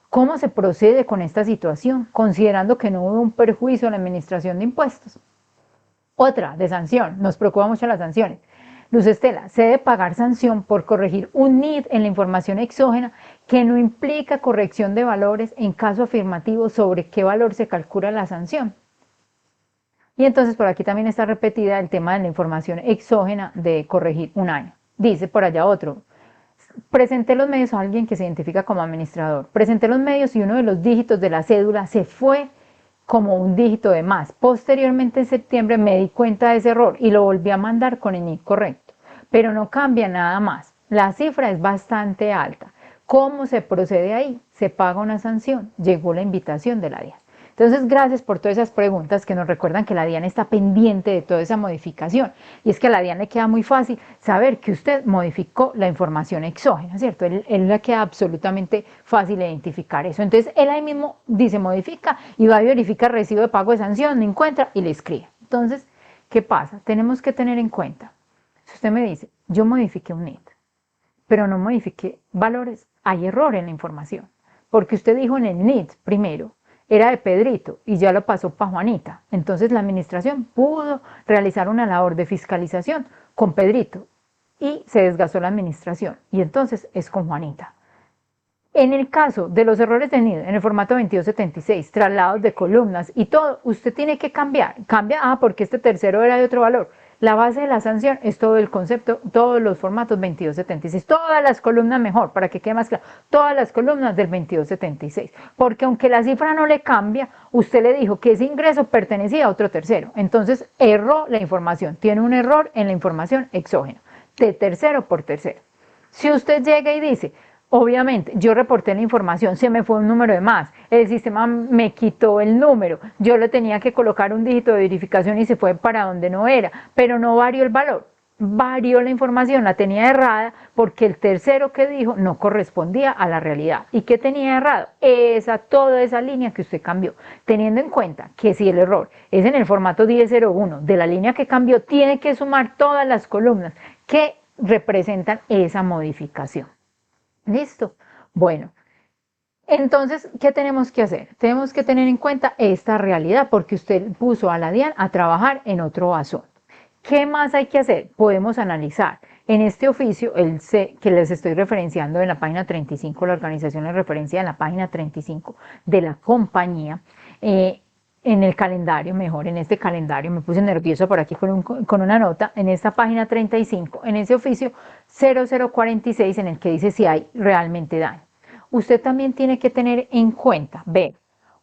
¿Cómo se procede con esta situación, considerando que no hubo un perjuicio a la administración de impuestos? Otra, de sanción, nos preocupa mucho las sanciones. Luz Estela, se debe pagar sanción por corregir un NID en la información exógena que no implica corrección de valores en caso afirmativo sobre qué valor se calcula la sanción. Y entonces por aquí también está repetida el tema de la información exógena de corregir un año. Dice por allá otro, presenté los medios a alguien que se identifica como administrador. Presenté los medios y uno de los dígitos de la cédula se fue como un dígito de más. Posteriormente en septiembre me di cuenta de ese error y lo volví a mandar con el NID correcto, pero no cambia nada más. La cifra es bastante alta. ¿Cómo se procede ahí? Se paga una sanción, llegó la invitación de la DIAN. Entonces, gracias por todas esas preguntas que nos recuerdan que la DIAN está pendiente de toda esa modificación. Y es que a la DIAN le queda muy fácil saber que usted modificó la información exógena, ¿cierto? Él le queda absolutamente fácil identificar eso. Entonces, él ahí mismo dice modifica y va a verificar recibo de pago de sanción, no encuentra y le escribe. Entonces, ¿qué pasa? Tenemos que tener en cuenta, si usted me dice, yo modifiqué un NIT, pero no modifiqué valores, hay error en la información, porque usted dijo en el NIT primero, era de Pedrito y ya lo pasó para Juanita. Entonces la administración pudo realizar una labor de fiscalización con Pedrito y se desgastó la administración y entonces es con Juanita. En el caso de los errores de NID en el formato 2276, traslados de columnas y todo, usted tiene que cambiar. Cambia, porque este tercero era de otro valor. La base de la sanción es todo el concepto, todos los formatos 2276, todas las columnas mejor, para que quede más claro, todas las columnas del 2276. Porque aunque la cifra no le cambia, usted le dijo que ese ingreso pertenecía a otro tercero. Entonces erró la información, tiene un error en la información exógena, de tercero por tercero. Si usted llega y dice, obviamente, yo reporté la información, se me fue un número de más, el sistema me quitó el número, yo le tenía que colocar un dígito de verificación y se fue para donde no era, pero no varió el valor, varió la información, la tenía errada porque el tercero que dijo no correspondía a la realidad. ¿Y qué tenía errado? Toda esa línea que usted cambió, teniendo en cuenta que si el error es en el formato 1001 de la línea que cambió, tiene que sumar todas las columnas que representan esa modificación. ¿Listo? Bueno, entonces, ¿qué tenemos que hacer? Tenemos que tener en cuenta esta realidad porque usted puso a la DIAN a trabajar en otro asunto. ¿Qué más hay que hacer? Podemos analizar en este oficio, el C que les estoy referenciando en la página 35, la organización es referencia en la página 35 de la compañía, en el calendario, mejor en este calendario, me puse nerviosa por aquí con una nota, en esta página 35, en ese oficio 0046 en el que dice si hay realmente daño. Usted también tiene que tener en cuenta, ver,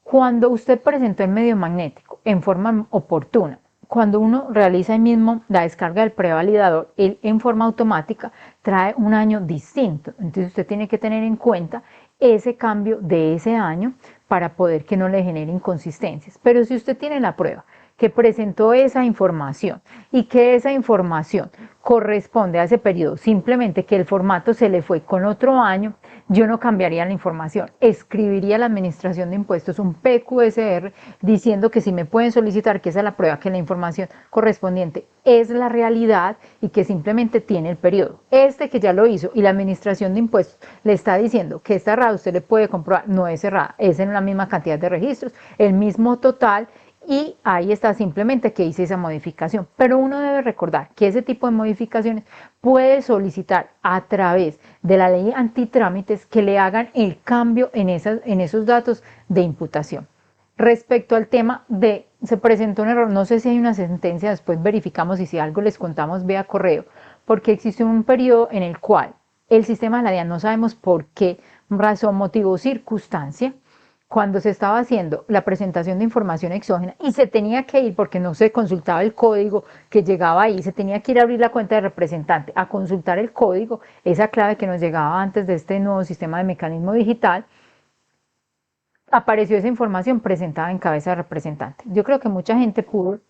cuando usted presentó el medio magnético en forma oportuna, cuando uno realiza el mismo la descarga del prevalidador, él en forma automática trae un año distinto. Entonces usted tiene que tener en cuenta ese cambio de ese año para poder que no le genere inconsistencias. Pero si usted tiene la prueba que presentó esa información y que esa información corresponde a ese periodo, simplemente que el formato se le fue con otro año, yo no cambiaría la información, escribiría a la Administración de Impuestos un PQSR diciendo que si me pueden solicitar, que esa es la prueba, que la información correspondiente es la realidad y que simplemente tiene el periodo. Este que ya lo hizo y la Administración de Impuestos le está diciendo que está errada, usted le puede comprobar, no es errada, es en la misma cantidad de registros, el mismo total, y ahí está simplemente que hice esa modificación. Pero uno debe recordar que ese tipo de modificaciones puede solicitar a través de la ley antitrámites que le hagan el cambio en esos datos de imputación. Respecto al tema de se presentó un error, no sé si hay una sentencia, después verificamos y si algo les contamos vía correo, porque existe un periodo en el cual el sistema de la DIAN, no sabemos por qué razón, motivo o circunstancia, cuando se estaba haciendo la presentación de información exógena y se tenía que ir porque no se consultaba el código que llegaba ahí, se tenía que ir a abrir la cuenta de representante a consultar el código, esa clave que nos llegaba antes de este nuevo sistema de mecanismo digital, apareció esa información presentada en cabeza de representante. Yo creo que mucha gente pudo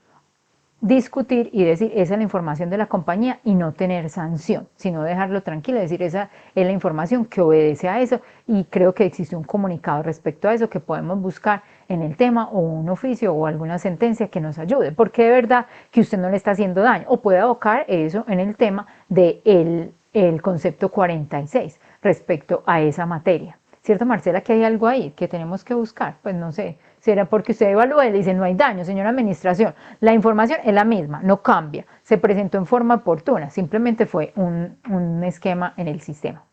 discutir y decir esa es la información de la compañía y no tener sanción, sino dejarlo tranquilo, decir esa es la información que obedece a eso, y creo que existe un comunicado respecto a eso que podemos buscar en el tema, o un oficio o alguna sentencia que nos ayude, porque de verdad que usted no le está haciendo daño, o puede abocar eso en el tema del el concepto 46 respecto a esa materia. ¿Cierto, Marcela, que hay algo ahí que tenemos que buscar? Pues no sé, será porque usted evalúa y le dice no hay daño, señora administración, la información es la misma, no cambia, se presentó en forma oportuna, simplemente fue un esquema en el sistema.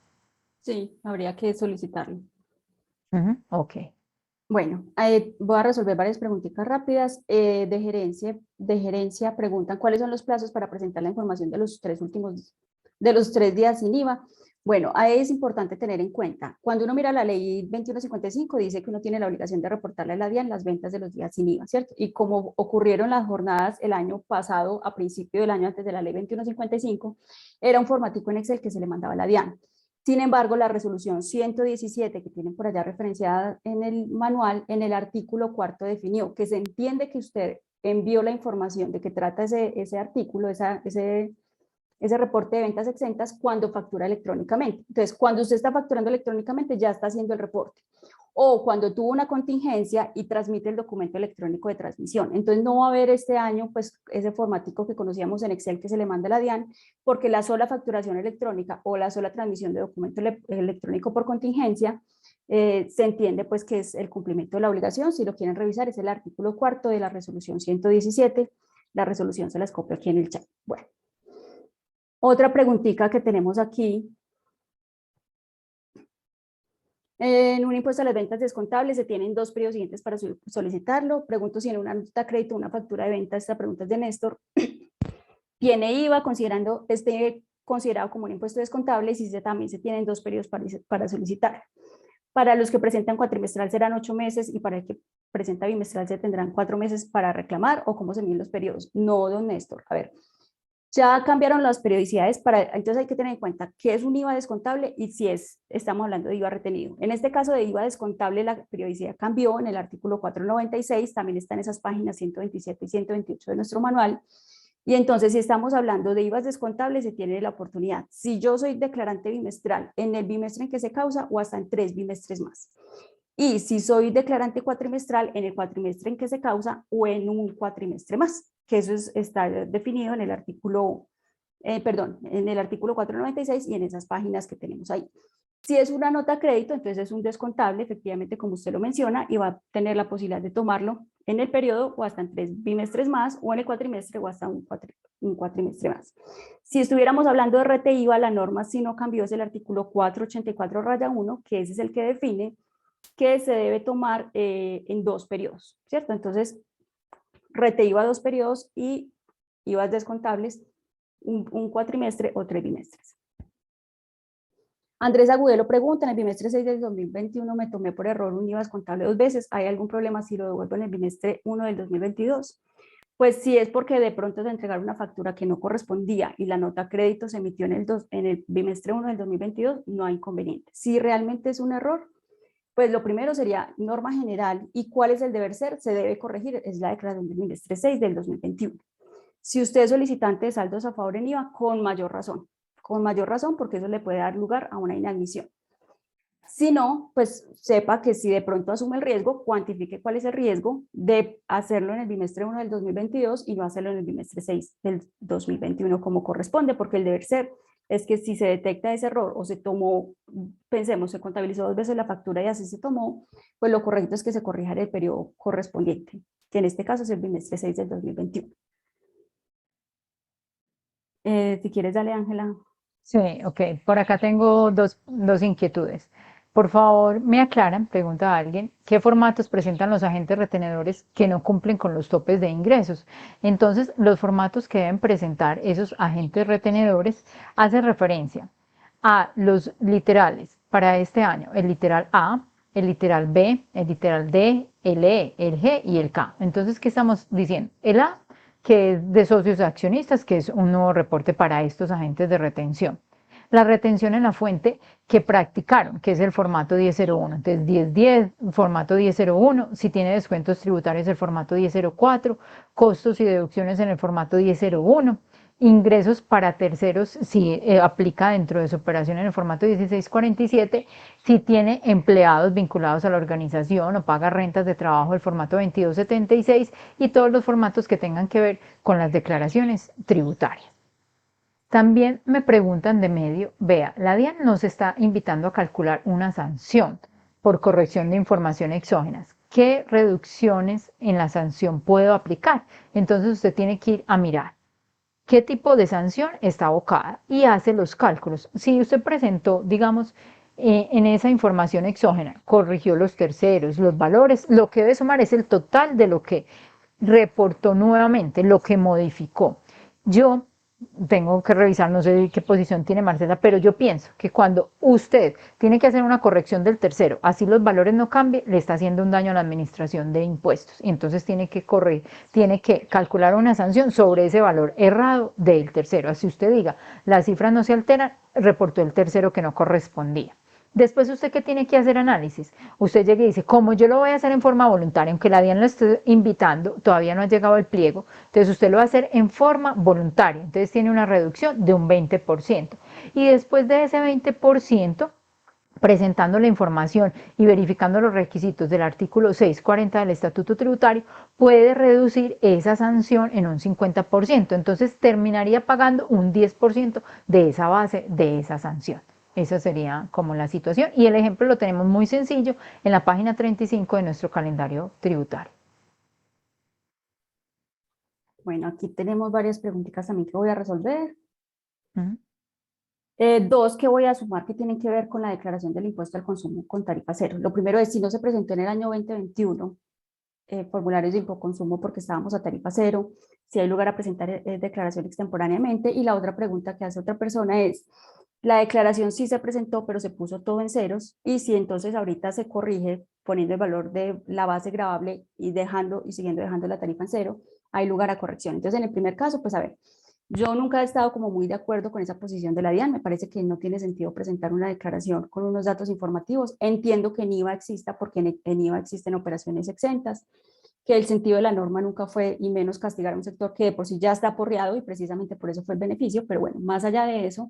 Sí, habría que solicitarlo. Ok. Bueno, voy a resolver varias preguntitas rápidas. De gerencia preguntan cuáles son los plazos para presentar la información de los 3 días sin IVA. Bueno, ahí es importante tener en cuenta, cuando uno mira la ley 2155, dice que uno tiene la obligación de reportarle a la DIAN las ventas de los días sin IVA, ¿cierto? Y como ocurrieron las jornadas el año pasado, a principio del año antes de la ley 2155, era un formatico en Excel que se le mandaba a la DIAN. Sin embargo, la resolución 117 que tienen por allá referenciada en el manual, en el artículo cuarto definió que se entiende que usted envió la información de que trata ese artículo, ese reporte de ventas exentas cuando factura electrónicamente. Entonces, cuando usted está facturando electrónicamente, ya está haciendo el reporte. O cuando tuvo una contingencia y transmite el documento electrónico de transmisión. Entonces, no va a haber este año, pues, ese formático que conocíamos en Excel que se le manda a la DIAN, porque la sola facturación electrónica o la sola transmisión de documento electrónico por contingencia se entiende, pues, que es el cumplimiento de la obligación. Si lo quieren revisar, es el artículo cuarto de la resolución 117. La resolución se las copio aquí en el chat. Bueno. Otra preguntita que tenemos aquí. En un impuesto a las ventas descontables se tienen 2 periodos siguientes para solicitarlo. Pregunto si en una nota de crédito o una factura de venta, esta pregunta es de Néstor, tiene IVA considerando considerado como un impuesto descontable y si también se tienen 2 periodos para solicitar. Para los que presentan cuatrimestral serán 8 meses y para el que presenta bimestral se tendrán 4 meses para reclamar o cómo se miden los periodos. No, don Néstor. A ver, ya cambiaron las periodicidades, entonces hay que tener en cuenta qué es un IVA descontable y si estamos hablando de IVA retenido. En este caso de IVA descontable la periodicidad cambió en el artículo 496, también está en esas páginas 127 y 128 de nuestro manual. Y entonces si estamos hablando de IVA descontables se tiene la oportunidad, si yo soy declarante bimestral, en el bimestre en que se causa o hasta en 3 bimestres más. Y si soy declarante cuatrimestral, en el cuatrimestre en que se causa o en un cuatrimestre más, que eso está definido en el artículo, en el artículo 496 y en esas páginas que tenemos ahí. Si es una nota a crédito, entonces es un descontable, efectivamente, como usted lo menciona, y va a tener la posibilidad de tomarlo en el periodo o hasta en 3 bimestres más, o en el cuatrimestre o hasta un cuatrimestre más. Si estuviéramos hablando de RT IVA, la norma si no cambió, es el artículo 484-1, que ese es el que define que se debe tomar en 2 periodos, ¿cierto? Entonces, RT IVA 2 periodos y IVA descontables un cuatrimestre o 3 bimestres. Andrés Agudelo pregunta, en el bimestre 6 del 2021 me tomé por error un IVA descontable 2 veces, ¿hay algún problema si lo devuelvo en el bimestre 1 del 2022? Pues sí, es porque de pronto se entregaron una factura que no correspondía y la nota crédito se emitió en el bimestre 1 del 2022, no hay inconveniente. Si realmente es un error, pues lo primero sería norma general y cuál es el deber ser, se debe corregir, es la declaración del bimestre 6 del 2021. Si usted es solicitante de saldos a favor en IVA, con mayor razón porque eso le puede dar lugar a una inadmisión. Si no, pues sepa que si de pronto asume el riesgo, cuantifique cuál es el riesgo de hacerlo en el bimestre 1 del 2022 y no hacerlo en el bimestre 6 del 2021 como corresponde, porque el deber ser es que si se detecta ese error o se tomó, pensemos, se contabilizó 2 veces la factura y así se tomó, pues lo correcto es que se corrija en el periodo correspondiente, que en este caso es el bimestre 6 del 2021. Si quieres, dale, Ángela. Sí, ok. Por acá tengo dos inquietudes. Por favor, me aclaran, pregunta a alguien, ¿qué formatos presentan los agentes retenedores que no cumplen con los topes de ingresos? Entonces, los formatos que deben presentar esos agentes retenedores hacen referencia a los literales para este año, el literal A, el literal B, el literal D, el E, el G y el K. Entonces, ¿qué estamos diciendo? El A, que es de socios accionistas, que es un nuevo reporte para estos agentes de retención. La retención en la fuente que practicaron, que es el formato 1001. Entonces, 1010, formato 1001, si tiene descuentos tributarios, el formato 1004, costos y deducciones en el formato 1001, ingresos para terceros, si aplica dentro de su operación en el formato 1647, si tiene empleados vinculados a la organización o paga rentas de trabajo, el formato 2276 y todos los formatos que tengan que ver con las declaraciones tributarias. También me preguntan de medio, vea, la DIAN nos está invitando a calcular una sanción por corrección de información exógenas. ¿Qué reducciones en la sanción puedo aplicar? Entonces usted tiene que ir a mirar qué tipo de sanción está abocada y hace los cálculos. Si usted presentó, digamos, en esa información exógena, corrigió los terceros, los valores, lo que debe sumar es el total de lo que reportó nuevamente, lo que modificó. Yo tengo que revisar, no sé qué posición tiene Marcela, pero yo pienso que cuando usted tiene que hacer una corrección del tercero, así los valores no cambien, le está haciendo un daño a la administración de impuestos. Y entonces tiene que correr, tiene que calcular una sanción sobre ese valor errado del tercero. Así usted diga, las cifras no se alteran, reportó el tercero que no correspondía. Después, ¿usted qué tiene que hacer análisis? Usted llega y dice, como yo lo voy a hacer en forma voluntaria, aunque la DIAN lo esté invitando, todavía no ha llegado el pliego, entonces usted lo va a hacer en forma voluntaria, entonces tiene una reducción de un 20%. Y después de ese 20%, presentando la información y verificando los requisitos del artículo 640 del Estatuto Tributario, puede reducir esa sanción en un 50%, entonces terminaría pagando un 10% de esa base de esa sanción. Esa sería como la situación y el ejemplo lo tenemos muy sencillo en la página 35 de nuestro calendario tributario. Bueno, aquí tenemos varias preguntitas también que voy a resolver. ¿Mm? Dos que voy a sumar que tienen que ver con la declaración del impuesto al consumo con tarifa cero. Lo primero es, si no se presentó en el año 2021 formularios de infoconsumo porque estábamos a tarifa cero, si hay lugar a presentar declaración extemporáneamente. Y la otra pregunta que hace otra persona es, la declaración sí se presentó, pero se puso todo en ceros, y si entonces ahorita se corrige poniendo el valor de la base gravable y siguiendo dejando la tarifa en cero, hay lugar a corrección. Entonces, en el primer caso, pues a ver, yo nunca he estado como muy de acuerdo con esa posición de la DIAN. Me parece que no tiene sentido presentar una declaración con unos datos informativos. Entiendo que en IVA exista porque en IVA existen operaciones exentas, que el sentido de la norma nunca fue y menos castigar a un sector que de por sí ya está aporreado y precisamente por eso fue el beneficio. Pero bueno, más allá de eso,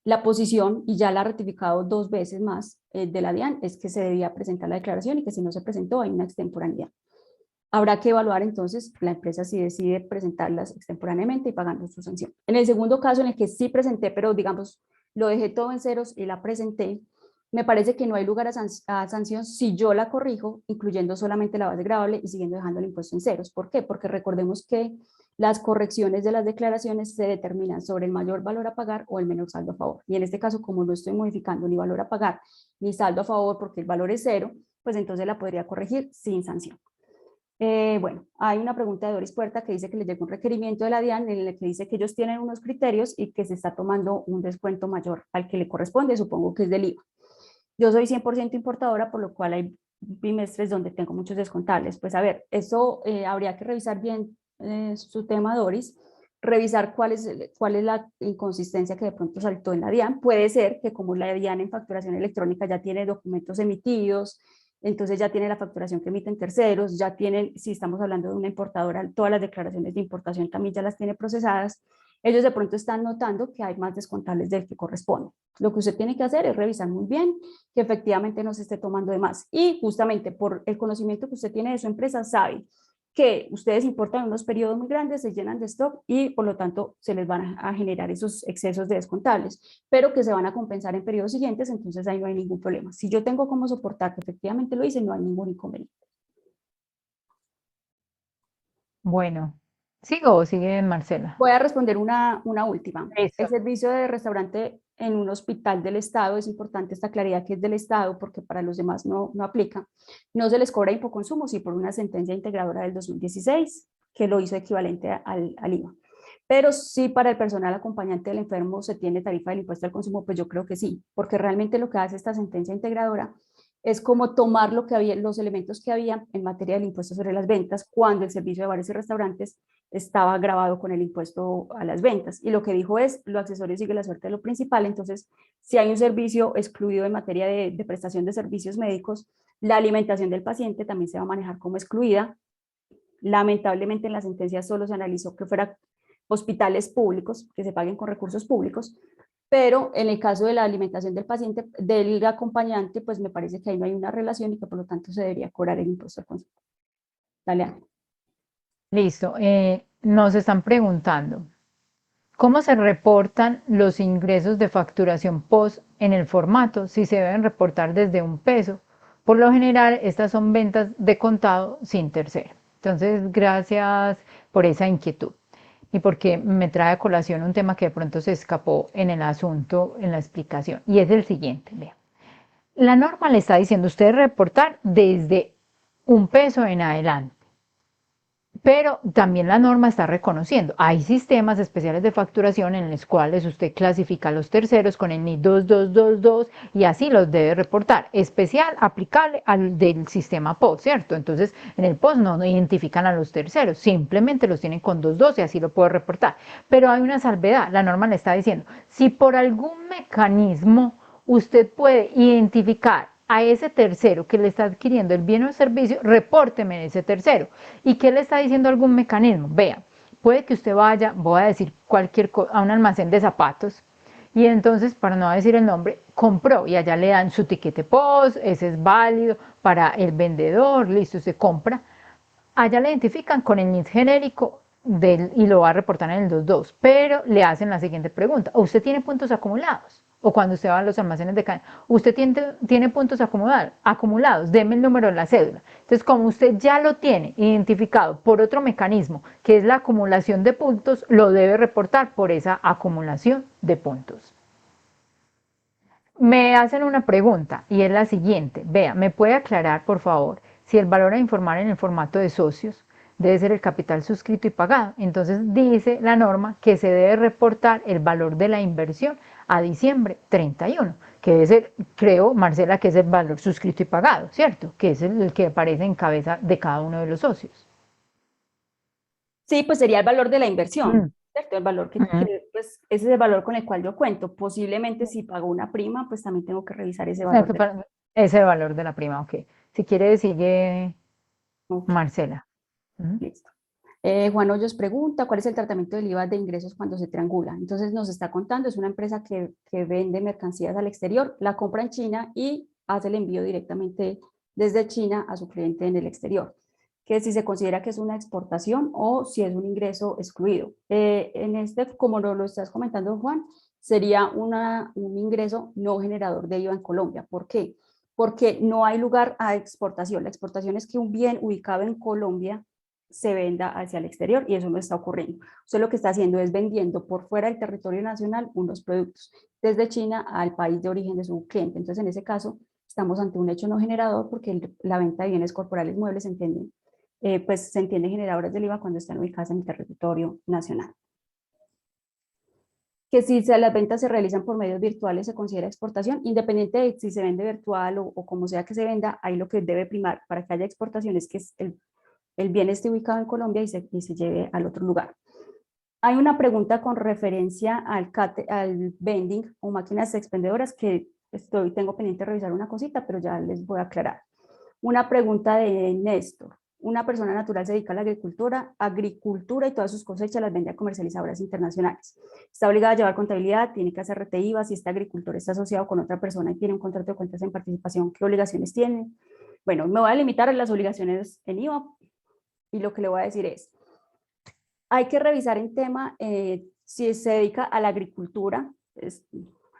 la posición, y ya la ha ratificado 2 veces más de la DIAN, es que se debía presentar la declaración y que si no se presentó hay una extemporaneidad. Habrá que evaluar entonces la empresa si decide presentarlas extemporáneamente y pagando su sanción. En el segundo caso, en el que sí presenté, pero digamos, lo dejé todo en ceros y la presenté, me parece que no hay lugar a sanción si yo la corrijo, incluyendo solamente la base gravable y siguiendo dejando el impuesto en ceros. ¿Por qué? Porque recordemos que las correcciones de las declaraciones se determinan sobre el mayor valor a pagar o el menor saldo a favor. Y en este caso, como no estoy modificando ni valor a pagar ni saldo a favor porque el valor es cero, pues entonces la podría corregir sin sanción. Bueno, hay una pregunta de Doris Puerta que dice que le llegó un requerimiento de la DIAN en el que dice que ellos tienen unos criterios y que se está tomando un descuento mayor al que le corresponde, supongo que es del IVA. Yo soy 100% importadora, por lo cual hay bimestres donde tengo muchos descontables. Pues a ver, eso habría que revisar bien su tema, Doris, revisar cuál es la inconsistencia que de pronto saltó en la DIAN. Puede ser que como la DIAN en facturación electrónica ya tiene documentos emitidos, entonces ya tiene la facturación que emiten terceros, ya tienen, si estamos hablando de una importadora, todas las declaraciones de importación también ya las tiene procesadas, ellos de pronto están notando que hay más descontables del que corresponde. Lo que usted tiene que hacer es revisar muy bien que efectivamente no se esté tomando de más. Y justamente por el conocimiento que usted tiene de su empresa, sabe que ustedes importan en unos periodos muy grandes, se llenan de stock y por lo tanto se les van a generar esos excesos de descontables, pero que se van a compensar en periodos siguientes, entonces ahí no hay ningún problema. Si yo tengo cómo soportar que efectivamente lo hice, no hay ningún inconveniente. Bueno, ¿sigo o sigue Marcela? Voy a responder una última. El Listo. servicio de restaurante en un hospital del Estado, es importante esta claridad que es del Estado porque para los demás no aplica. No se les cobra infoconsumo, sí por una sentencia integradora del 2016 que lo hizo equivalente al IVA. Pero sí para el personal acompañante del enfermo se tiene tarifa del impuesto al consumo, pues yo creo que sí, porque realmente lo que hace esta sentencia integradora es como tomar lo que había, los elementos que había en materia del impuesto sobre las ventas cuando el servicio de bares y restaurantes estaba grabado con el impuesto a las ventas. Y lo que dijo es, lo accesorio sigue la suerte de lo principal. Entonces, si hay un servicio excluido en materia de prestación de servicios médicos, la alimentación del paciente también se va a manejar como excluida. Lamentablemente en la sentencia solo se analizó que fuera hospitales públicos, que se paguen con recursos públicos, pero en el caso de la alimentación del paciente, del acompañante, pues me parece que ahí no hay una relación y que por lo tanto se debería cobrar el impuesto al consumo. Dale, Ana. Listo. Nos están preguntando, ¿cómo se reportan los ingresos de facturación POS en el formato? Si se deben reportar desde un peso. Por lo general, estas son ventas de contado sin tercero. Entonces, gracias por esa inquietud y porque me trae a colación un tema que de pronto se escapó en el asunto, en la explicación, y es el siguiente. Vean. La norma le está diciendo usted reportar desde un peso en adelante. Pero también la norma está reconociendo, hay sistemas especiales de facturación en los cuales usted clasifica a los terceros con el NID 2222 y así los debe reportar, especial aplicable al del sistema POS, ¿cierto? Entonces en el POS no identifican a los terceros, simplemente los tienen con 22 y así lo puede reportar. Pero hay una salvedad, la norma le está diciendo, si por algún mecanismo usted puede identificar a ese tercero que le está adquiriendo el bien o el servicio, repórteme ese tercero. ¿Y qué le está diciendo algún mecanismo? Vea, puede que usted vaya, voy a decir cualquier cosa, a un almacén de zapatos y entonces, para no decir el nombre, compró y allá le dan su tiquete POS, ese es válido para el vendedor, listo, se compra. Allá le identifican con el NID genérico y lo va a reportar en el 22, pero le hacen la siguiente pregunta, ¿usted tiene puntos acumulados? O cuando usted va a los almacenes de cadena, ¿usted tiene puntos acumulados? Deme el número de la cédula. Entonces, como usted ya lo tiene identificado por otro mecanismo, que es la acumulación de puntos, lo debe reportar por esa acumulación de puntos. Me hacen una pregunta y es la siguiente. Vea, ¿me puede aclarar, por favor, si el valor a informar en el formato de socios debe ser el capital suscrito y pagado? Entonces dice la norma que se debe reportar el valor de la inversión a diciembre 31, que debe ser, creo, Marcela, que es el valor suscrito y pagado, ¿cierto? Que es el que aparece en cabeza de cada uno de los socios. Sí, pues sería el valor de la inversión, Mm, ¿cierto? El valor mm. pues ese es el valor con el cual yo cuento. Posiblemente si pago una prima, pues también tengo que revisar ese valor de... Ese valor de la prima, ok. Si quiere, sigue Ok, Marcela. Mm. listo. Juan Hoyos pregunta, ¿cuál es el tratamiento del IVA de ingresos cuando se triangula? Entonces nos está contando, es una empresa que vende mercancías al exterior, la compra en China y hace el envío directamente desde China a su cliente en el exterior, que si se considera que es una exportación o si es un ingreso excluido. En este, como lo estás comentando, Juan, sería un ingreso no generador de IVA en Colombia. ¿Por qué? Porque no hay lugar a exportación. La exportación es que un bien ubicado en Colombia se venda hacia el exterior y eso no está ocurriendo. Usted lo que está haciendo es vendiendo por fuera del territorio nacional unos productos desde China al país de origen de su cliente. Entonces, en ese caso, estamos ante un hecho no generador porque la venta de bienes corporales muebles pues se entiende generadoras del IVA cuando están ubicadas en el territorio nacional. Que si las ventas se realizan por medios virtuales se considera exportación, independiente de si se vende virtual o como sea que se venda, ahí lo que debe primar para que haya exportación es que el bien esté ubicado en Colombia y se lleve al otro lugar. Hay una pregunta con referencia al vending o máquinas expendedoras que tengo pendiente de revisar una cosita, pero ya les voy a aclarar. Una pregunta de Néstor. Una persona natural se dedica a la agricultura y todas sus cosechas las vende a comercializadoras internacionales. Está obligada a llevar contabilidad, tiene que hacer RTIVA, si este agricultor está asociado con otra persona y tiene un contrato de cuentas en participación, ¿qué obligaciones tiene? Bueno, me voy a limitar a las obligaciones en IVA y lo que le voy a decir es, hay que revisar en tema si se dedica a la agricultura,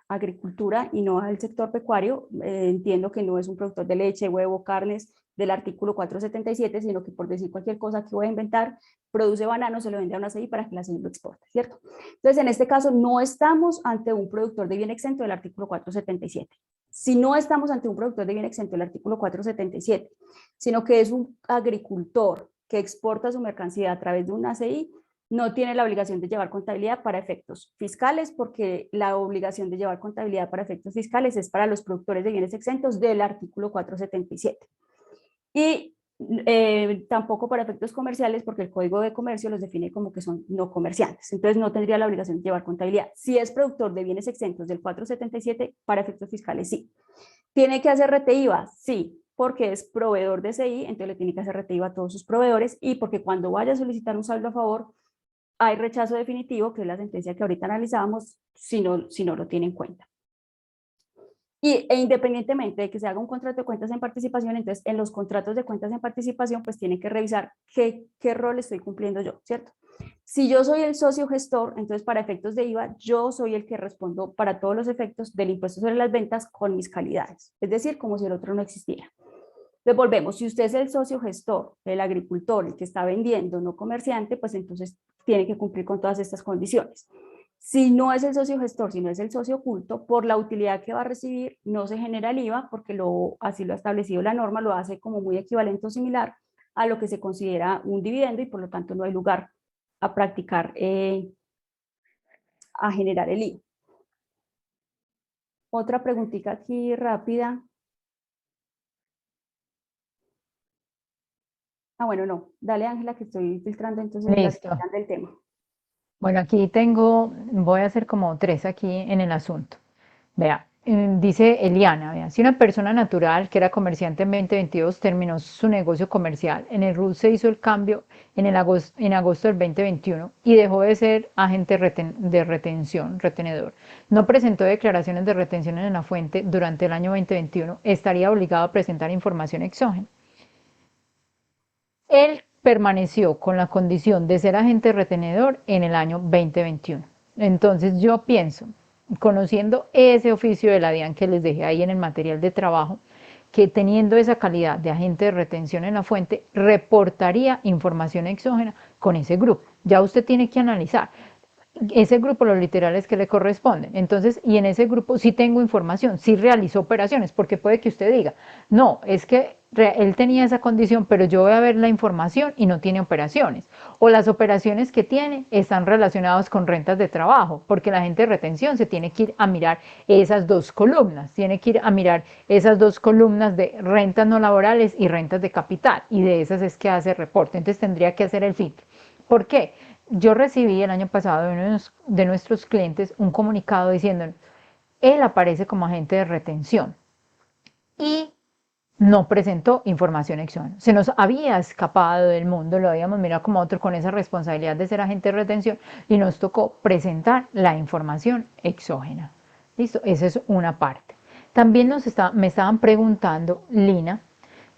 agricultura y no al sector pecuario. Entiendo que no es un productor de leche, huevo, carnes del artículo 477, sino que por decir cualquier cosa que voy a inventar, produce banano, se lo vende a una CI para que la CI lo exporte, ¿cierto? Entonces, en este caso, no estamos ante un productor de bien exento del artículo 477. Si no estamos ante un productor de bien exento del artículo 477, sino que es un agricultor que exporta su mercancía a través de una ACI, no tiene la obligación de llevar contabilidad para efectos fiscales, porque la obligación de llevar contabilidad para efectos fiscales es para los productores de bienes exentos del artículo 477. Y tampoco para efectos comerciales, porque el Código de Comercio los define como que son no comerciantes. Entonces no tendría la obligación de llevar contabilidad. Si es productor de bienes exentos del 477, para efectos fiscales sí. ¿Tiene que hacer RTIVA? Sí, porque es proveedor de CI, entonces le tiene que hacer RTIVA a todos sus proveedores y porque cuando vaya a solicitar un saldo a favor, hay rechazo definitivo, que es la sentencia que ahorita analizábamos, si no lo tiene en cuenta. Independientemente de que se haga un contrato de cuentas en participación, entonces en los contratos de cuentas en participación, pues tiene que revisar qué rol estoy cumpliendo yo, ¿cierto? Si yo soy el socio gestor, entonces para efectos de IVA, yo soy el que respondo para todos los efectos del impuesto sobre las ventas con mis calidades, es decir, como si el otro no existiera. Entonces volvemos, si usted es el socio gestor, el agricultor, el que está vendiendo, no comerciante, pues entonces tiene que cumplir con todas estas condiciones. Si no es el socio gestor, si no es el socio oculto, por la utilidad que va a recibir, no se genera el IVA porque así lo ha establecido la norma, lo hace como muy equivalente o similar a lo que se considera un dividendo y por lo tanto no hay lugar a practicar, a generar el IVA. Otra preguntita aquí rápida. Ah, bueno, no. Dale, Ángela, que estoy filtrando entonces las que Listo. sean del tema. Bueno, aquí tengo, voy a hacer como tres aquí en el asunto. Vea, dice Eliana, vea, si una persona natural que era comerciante en 2022 terminó su negocio comercial, en el RUT se hizo el cambio en agosto del 2021 y dejó de ser agente de retención, retenedor. No presentó declaraciones de retención en la fuente durante el año 2021, estaría obligado a presentar información exógena. Él permaneció con la condición de ser agente retenedor en el año 2021. Entonces yo pienso, conociendo ese oficio de la DIAN que les dejé ahí en el material de trabajo, que teniendo esa calidad de agente de retención en la fuente, reportaría información exógena con ese grupo. Ya usted tiene que analizar ese grupo, los literales que le corresponden. Entonces, y en ese grupo sí tengo información, sí realizó operaciones, porque puede que usted diga, no, es que él tenía esa condición, pero yo voy a ver la información y no tiene operaciones. O las operaciones que tiene están relacionadas con rentas de trabajo, porque la gente de retención se tiene que ir a mirar esas dos columnas, tiene que ir a mirar esas dos columnas de rentas no laborales y rentas de capital, y de esas es que hace reporte. Entonces tendría que hacer el filtro. ¿Por qué? Yo recibí el año pasado de uno de nuestros clientes un comunicado diciendo, él aparece como agente de retención y no presentó información exógena. Se nos había escapado del mundo, lo habíamos mirado como otro con esa responsabilidad de ser agente de retención y nos tocó presentar la información exógena. ¿Listo? Esa es una parte. También me estaban preguntando, Lina,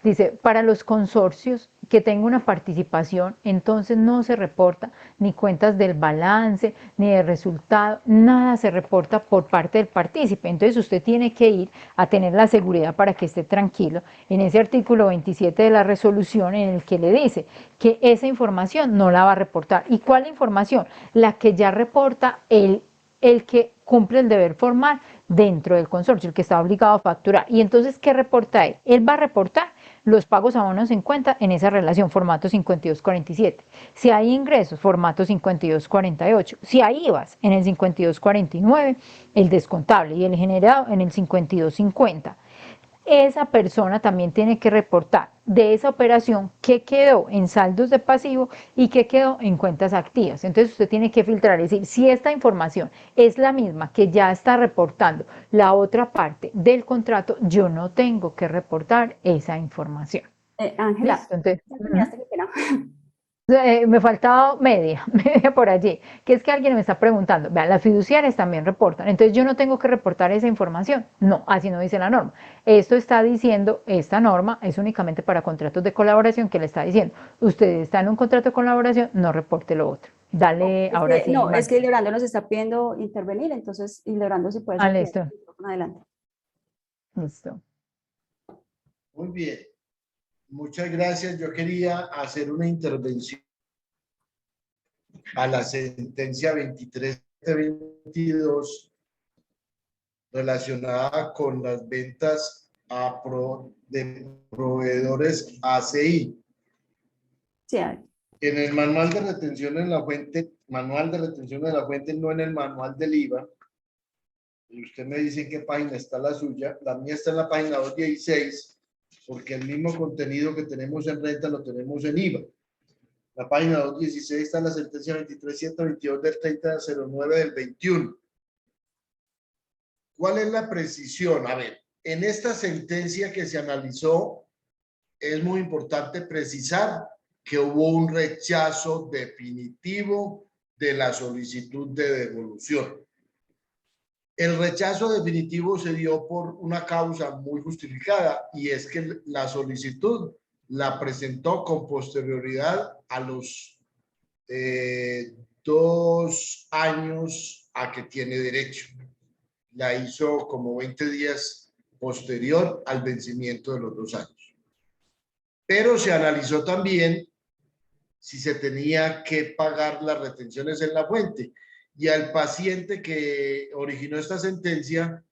dice, para los consorcios que tengo una participación, entonces no se reporta ni cuentas del balance, ni de resultado, nada se reporta por parte del partícipe. Entonces usted tiene que ir a tener la seguridad para que esté tranquilo en ese artículo 27 de la resolución en el que le dice que esa información no la va a reportar. ¿Y cuál información? La que ya reporta el que cumple el deber formal dentro del consorcio, el que está obligado a facturar. Y entonces, ¿qué reporta él? Él va a reportar los pagos a bonos en cuenta en esa relación, formato 5247. Si hay ingresos, formato 5248. Si hay IVAs, en el 5249, el descontable y el generado en el 5250. Esa persona también tiene que reportar de esa operación qué quedó en saldos de pasivo y qué quedó en cuentas activas. Entonces usted tiene que filtrar, es decir, si esta información es la misma que ya está reportando la otra parte del contrato, yo no tengo que reportar esa información. Ángela, ¿Listo? Entonces, ¿ya terminaste? Qué pena. me faltaba media, media por allí, que es que alguien me está preguntando, vean, las fiduciarias también reportan, entonces yo no tengo que reportar esa información, no, así no dice la norma. Esto está diciendo, esta norma es únicamente para contratos de colaboración que le está diciendo, usted está en un contrato de colaboración, no reporte lo otro. Dale, Es ahora que, sí, no, es Mari. que Hildebrando nos está pidiendo intervenir, entonces Hildebrando, si puedes Ah, activar listo, el micrófono, adelante. listo. Muy bien, muchas gracias. Yo quería hacer una intervención a la sentencia 23/22 relacionada con las ventas de proveedores ACI. Sí, En el manual de retención en la fuente, manual de retención de la fuente, no en el manual del IVA, y usted me dice en qué página está la suya, la mía está en la página 216, porque el mismo contenido que tenemos en renta lo tenemos en IVA. La página 216 está en la sentencia 23.122 del 30/09 del 21. ¿Cuál es la precisión? A ver, en esta sentencia que se analizó, es muy importante precisar que hubo un rechazo definitivo de la solicitud de devolución. El rechazo definitivo se dio por una causa muy justificada y es que la solicitud la presentó con posterioridad a los 2 años a que tiene derecho. La hizo como 20 días posterior al vencimiento de los 2 años. Pero se analizó también si se tenía que pagar las retenciones en la fuente. Y al paciente que originó esta sentencia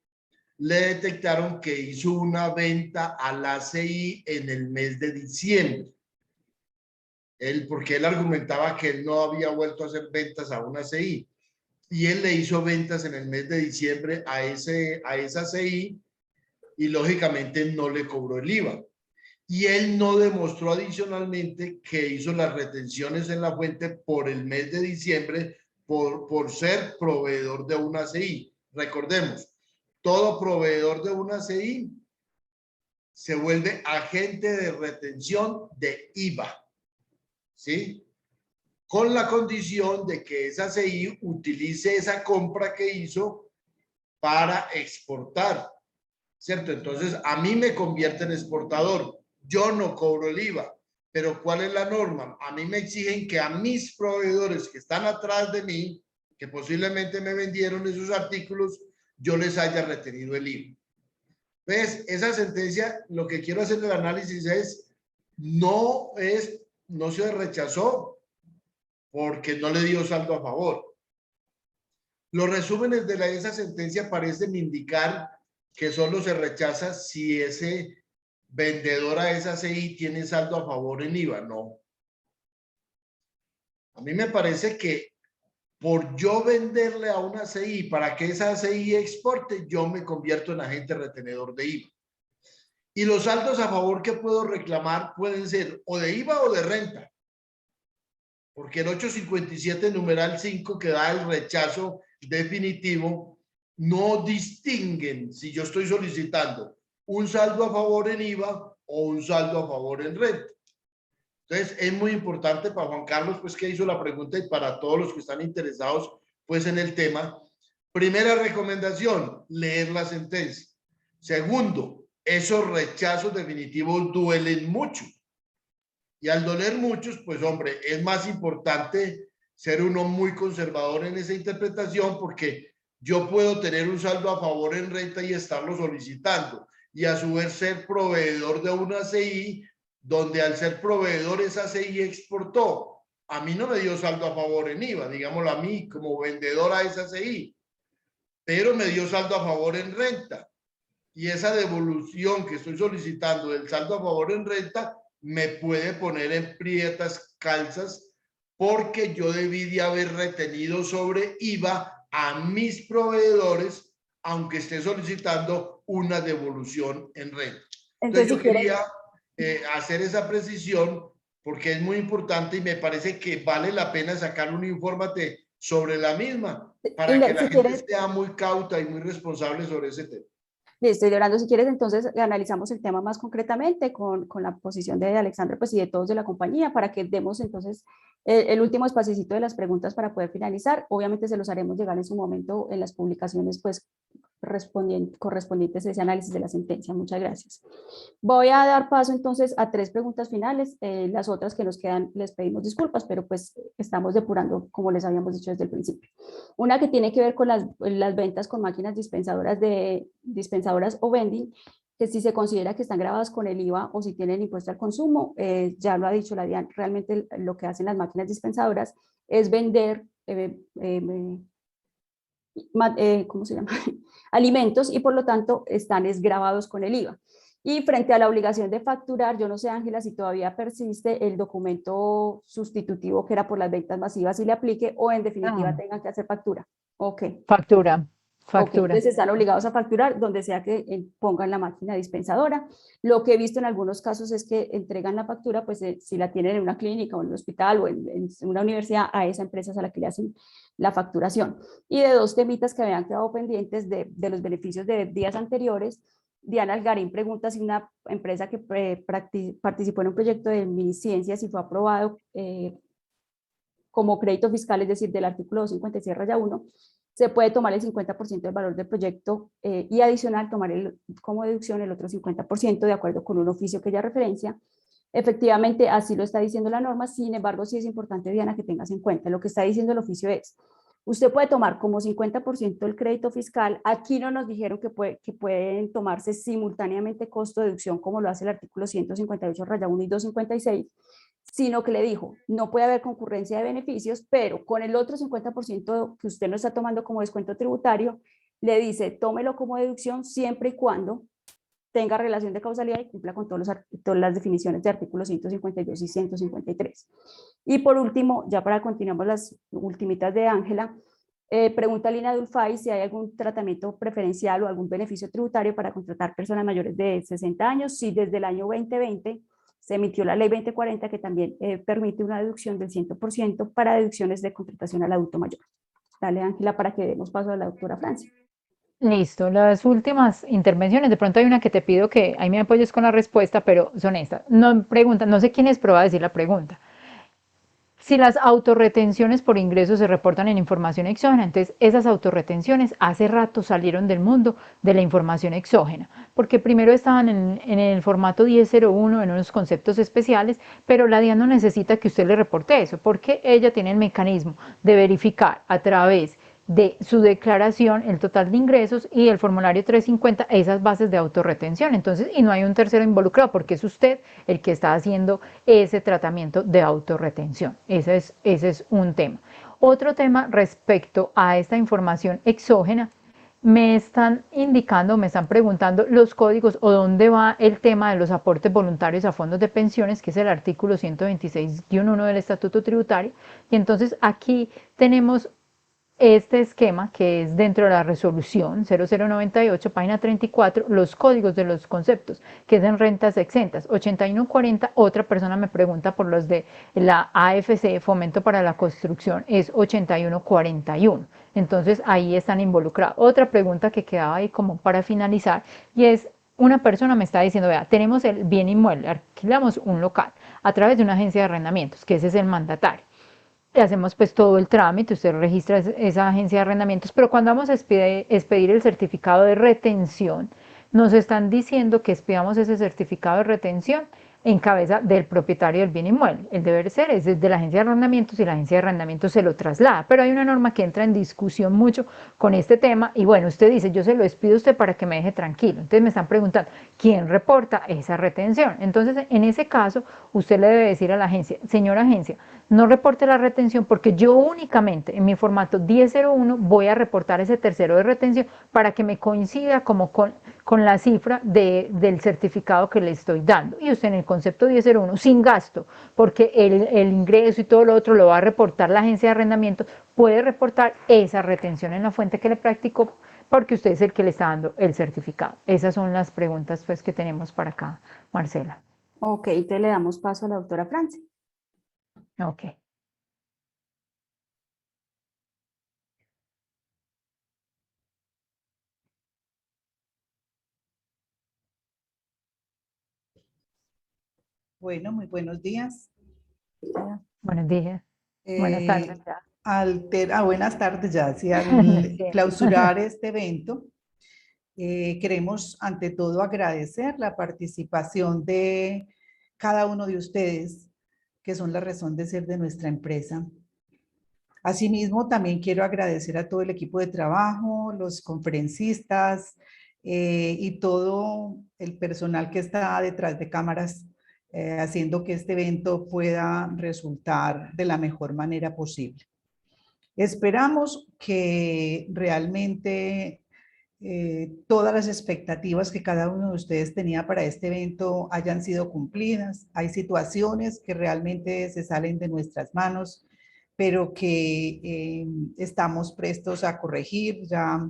le detectaron que hizo una venta a la ACI en el mes de diciembre. porque él argumentaba que él no había vuelto a hacer ventas a una CI. Y él le hizo ventas en el mes de diciembre a esa CI y lógicamente no le cobró el IVA. Y él no demostró adicionalmente que hizo las retenciones en la fuente por el mes de diciembre por ser proveedor de una CI. Recordemos, todo proveedor de una CI se vuelve agente de retención de IVA, ¿sí? Con la condición de que esa CI utilice esa compra que hizo para exportar, ¿cierto? Entonces, a mí me convierte en exportador. Yo no cobro el IVA, pero ¿cuál es la norma? A mí me exigen que a mis proveedores que están atrás de mí, que posiblemente me vendieron esos artículos, yo les haya retenido el IVA. ¿Ves? Esa sentencia, lo que quiero hacer el análisis es, no se rechazó porque no le dio saldo a favor. Los resúmenes de esa sentencia parecen indicar que solo se rechaza si ese vendedor a esa CI tiene saldo a favor en IVA. No. A mí me parece que por yo venderle a una CI para que esa CI exporte, yo me convierto en agente retenedor de IVA. Y los saldos a favor que puedo reclamar pueden ser o de IVA o de renta. Porque el 857 numeral 5 que da el rechazo definitivo no distinguen si yo estoy solicitando un saldo a favor en IVA o un saldo a favor en renta. Entonces es muy importante para Juan Carlos, pues que hizo la pregunta, y para todos los que están interesados pues en el tema. Primera recomendación, leer la sentencia. Segundo, esos rechazos definitivos duelen mucho. Y al doler muchos, pues hombre, es más importante ser uno muy conservador en esa interpretación, porque yo puedo tener un saldo a favor en renta y estarlo solicitando, y a su vez ser proveedor de una CI, donde al ser proveedor esa CI exportó. A mí no me dio saldo a favor en IVA, digámoslo a mí como vendedor a esa CI, pero me dio saldo a favor en renta. Y esa devolución que estoy solicitando del saldo a favor en renta me puede poner en prietas calzas, porque yo debí de haber retenido sobre IVA a mis proveedores, aunque esté solicitando una devolución en renta. Entonces yo quería hacer esa precisión, porque es muy importante y me parece que vale la pena sacar un infórmate sobre la misma, para que la gente sea muy cauta y muy responsable sobre ese tema. Listo, y Leonardo, si quieres, entonces analizamos el tema más concretamente con la posición de Alexandra, pues, y de todos de la compañía, para que demos entonces el último espacito de las preguntas para poder finalizar. Obviamente se los haremos llegar en su momento en las publicaciones pues correspondientes a ese análisis de la sentencia. Muchas gracias. Voy a dar paso entonces a 3 preguntas finales. Las otras que nos quedan les pedimos disculpas, pero pues estamos depurando como les habíamos dicho desde el principio. Una que tiene que ver con las ventas con máquinas dispensadoras o vending, que si se considera que están grabadas con el IVA o si tienen impuesto al consumo. Ya lo ha dicho la DIAN, realmente lo que hacen las máquinas dispensadoras es vender ¿cómo se llama? alimentos, y por lo tanto están grabados con el IVA. Y frente a la obligación de facturar, yo no sé, Ángela, si todavía persiste el documento sustitutivo que era por las ventas masivas, si le aplique, o en definitiva tengan que hacer factura. Ok. Factura. Okay, entonces están obligados a facturar donde sea que pongan la máquina dispensadora. Lo que he visto en algunos casos es que entregan la factura, pues si la tienen en una clínica o en un hospital o en una universidad, a esa empresa es a la que le hacen la facturación. Y de 2 temitas que habían quedado pendientes de los beneficios de días anteriores, Diana Algarín pregunta si una empresa que participó en un proyecto de Miniciencias, si fue aprobado como crédito fiscal, es decir, del artículo 256-1, se puede tomar el 50% del valor del proyecto y adicional tomar como deducción el otro 50% de acuerdo con un oficio que ella referencia. Efectivamente, así lo está diciendo la norma. Sin embargo, sí es importante, Diana, que tengas en cuenta lo que está diciendo el oficio es: usted puede tomar como 50% el crédito fiscal. Aquí no nos dijeron que pueden tomarse simultáneamente costo de deducción como lo hace el artículo 158-1 y 256, sino que le dijo, no puede haber concurrencia de beneficios, pero con el otro 50% que usted no está tomando como descuento tributario, le dice, tómelo como deducción siempre y cuando tenga relación de causalidad y cumpla con todas las definiciones de artículos 152 y 153. Y por último, ya para continuar las ultimitas de Ángela, pregunta Lina Dulfay si hay algún tratamiento preferencial o algún beneficio tributario para contratar personas mayores de 60 años. Sí, desde el año 2020 se emitió la ley 2040 que también permite una deducción del 100% para deducciones de contratación al adulto mayor. Dale, Ángela, para que demos paso a la doctora Francia. Listo, las últimas intervenciones, de pronto hay una que te pido que ahí me apoyes con la respuesta, pero son estas. No preguntan, no sé quién es, pero va a decir la pregunta. Si las autorretenciones por ingresos se reportan en información exógena, entonces esas autorretenciones hace rato salieron del mundo de la información exógena, porque primero estaban en el formato 1001 en unos conceptos especiales, pero la DIAN no necesita que usted le reporte eso, porque ella tiene el mecanismo de verificar a través de su declaración, el total de ingresos y el formulario 350, esas bases de autorretención. Entonces, y no hay un tercero involucrado porque es usted el que está haciendo ese tratamiento de autorretención. Ese es un tema. Otro tema respecto a esta información exógena, me están indicando, me están preguntando los códigos o dónde va el tema de los aportes voluntarios a fondos de pensiones, que es el artículo 126-1 del Estatuto Tributario. Y entonces aquí tenemos este esquema que es dentro de la resolución 0098, página 34, los códigos de los conceptos, que es en rentas exentas. 8140, otra persona me pregunta por los de la AFC, Fomento para la Construcción, es 8141. Entonces ahí están involucrados. Otra pregunta que quedaba ahí como para finalizar, y es, una persona me está diciendo, vea, tenemos el bien inmueble, alquilamos un local a través de una agencia de arrendamientos, que ese es el mandatario. Hacemos pues todo el trámite, usted registra esa agencia de arrendamientos, pero cuando vamos a expedir el certificado de retención, nos están diciendo que expidamos ese certificado de retención en cabeza del propietario del bien inmueble. El deber ser es de la agencia de arrendamientos y la agencia de arrendamientos se lo traslada, pero hay una norma que entra en discusión mucho con este tema y bueno, usted dice, yo se lo despido a usted para que me deje tranquilo. Entonces me están preguntando, ¿quién reporta esa retención? Entonces, en ese caso, usted le debe decir a la agencia, señora agencia, no reporte la retención porque yo únicamente en mi formato 1001 voy a reportar ese tercero de retención para que me coincida como con la cifra del certificado que le estoy dando. Y usted en el concepto 1001, sin gasto, porque el ingreso y todo lo otro lo va a reportar la agencia de arrendamiento, puede reportar esa retención en la fuente que le practicó porque usted es el que le está dando el certificado. Esas son las preguntas pues, que tenemos para acá, Marcela. Ok, te le damos paso a la doctora Francia. Ok. Bueno, muy buenos días. Buenos días. Buenas tardes ya. Buenas tardes ya. Sí, al Sí. clausurar este evento, queremos ante todo agradecer la participación de cada uno de ustedes, que son la razón de ser de nuestra empresa. Asimismo, también quiero agradecer a todo el equipo de trabajo, los conferencistas y todo el personal que está detrás de cámaras haciendo que este evento pueda resultar de la mejor manera posible. Esperamos que realmente todas las expectativas que cada uno de ustedes tenía para este evento hayan sido cumplidas. Hay situaciones que realmente se salen de nuestras manos, pero que estamos prestos a corregir. Ya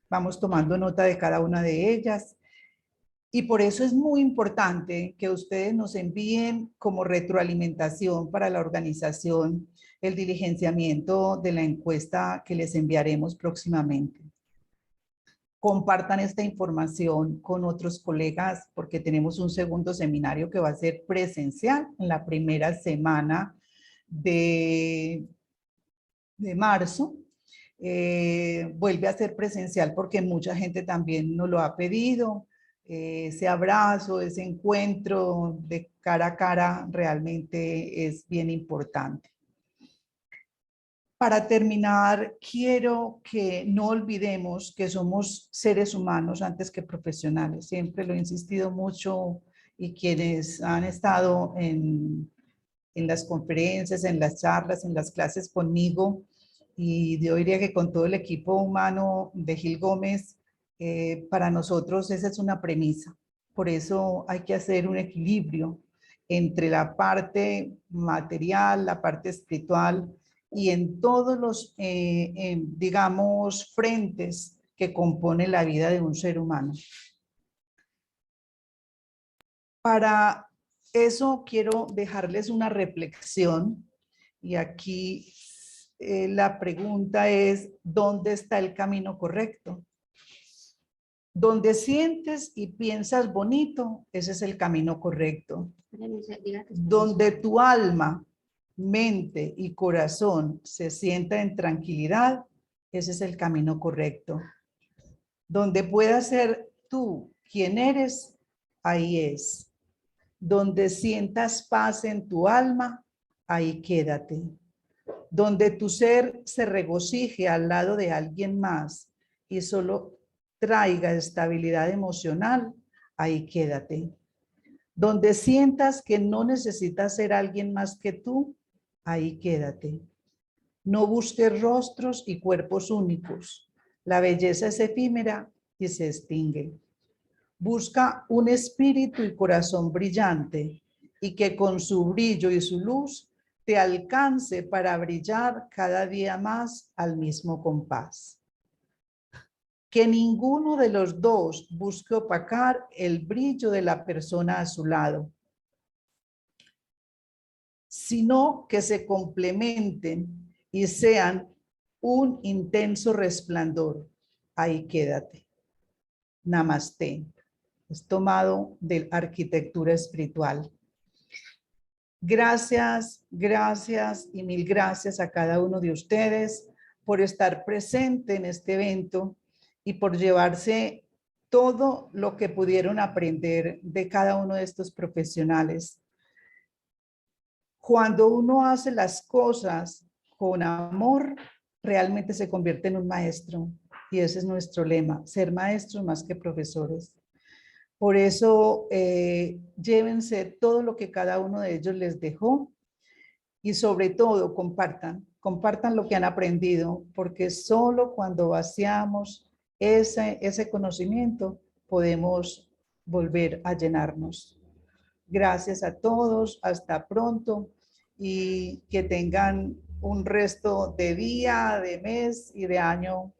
vamos tomando nota de cada una de ellas. Y por eso es muy importante que ustedes nos envíen como retroalimentación para la organización el diligenciamiento de la encuesta que les enviaremos próximamente. Compartan esta información con otros colegas porque tenemos un segundo seminario que va a ser presencial en la primera semana de marzo. Vuelve a ser presencial porque mucha gente también nos lo ha pedido. Ese abrazo, ese encuentro de cara a cara realmente es bien importante. Para terminar, quiero que no olvidemos que somos seres humanos antes que profesionales. Siempre lo he insistido mucho y quienes han estado en las conferencias, en las charlas, en las clases conmigo, y yo diría que con todo el equipo humano de Gil Gómez, Para nosotros esa es una premisa. Por eso hay que hacer un equilibrio entre la parte material, la parte espiritual y en todos los, digamos, frentes que componen la vida de un ser humano. Para eso quiero dejarles una reflexión y aquí la pregunta es, ¿dónde está el camino correcto? Donde sientes y piensas bonito, ese es el camino correcto. Donde tu alma, mente y corazón se sienta en tranquilidad, ese es el camino correcto. Donde puedas ser tú quien eres, ahí es. Donde sientas paz en tu alma, ahí quédate. Donde tu ser se regocije al lado de alguien más y solo traiga estabilidad emocional, ahí quédate. Donde sientas que no necesitas ser alguien más que tú, ahí quédate. No busques rostros y cuerpos únicos. La belleza es efímera y se extingue. Busca un espíritu y corazón brillante y que con su brillo y su luz te alcance para brillar cada día más al mismo compás. Que ninguno de los dos busque opacar el brillo de la persona a su lado, sino que se complementen y sean un intenso resplandor. Ahí quédate. Namaste. Es tomado de arquitectura espiritual. Gracias, gracias y mil gracias a cada uno de ustedes por estar presente en este evento y por llevarse todo lo que pudieron aprender de cada uno de estos profesionales. Cuando uno hace las cosas con amor, realmente se convierte en un maestro. Y ese es nuestro lema, ser maestros más que profesores. Por eso, llévense todo lo que cada uno de ellos les dejó y sobre todo compartan lo que han aprendido, porque solo cuando vaciamos ese conocimiento podemos volver a llenarnos. Gracias a todos, hasta pronto y que tengan un resto de día, de mes y de año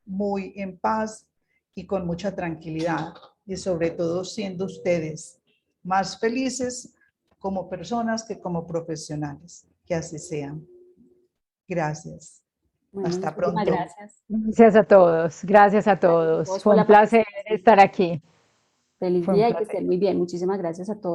muy en paz y con mucha tranquilidad y sobre todo siendo ustedes más felices como personas que como profesionales. Que así sean. Gracias. Bueno, Hasta muchísimas pronto. gracias. Gracias a todos, gracias a Gracias a todos. todos Fue por un la placer participación. estar aquí. Feliz Fue un día y que placer. estén muy bien. Muchísimas gracias a todos.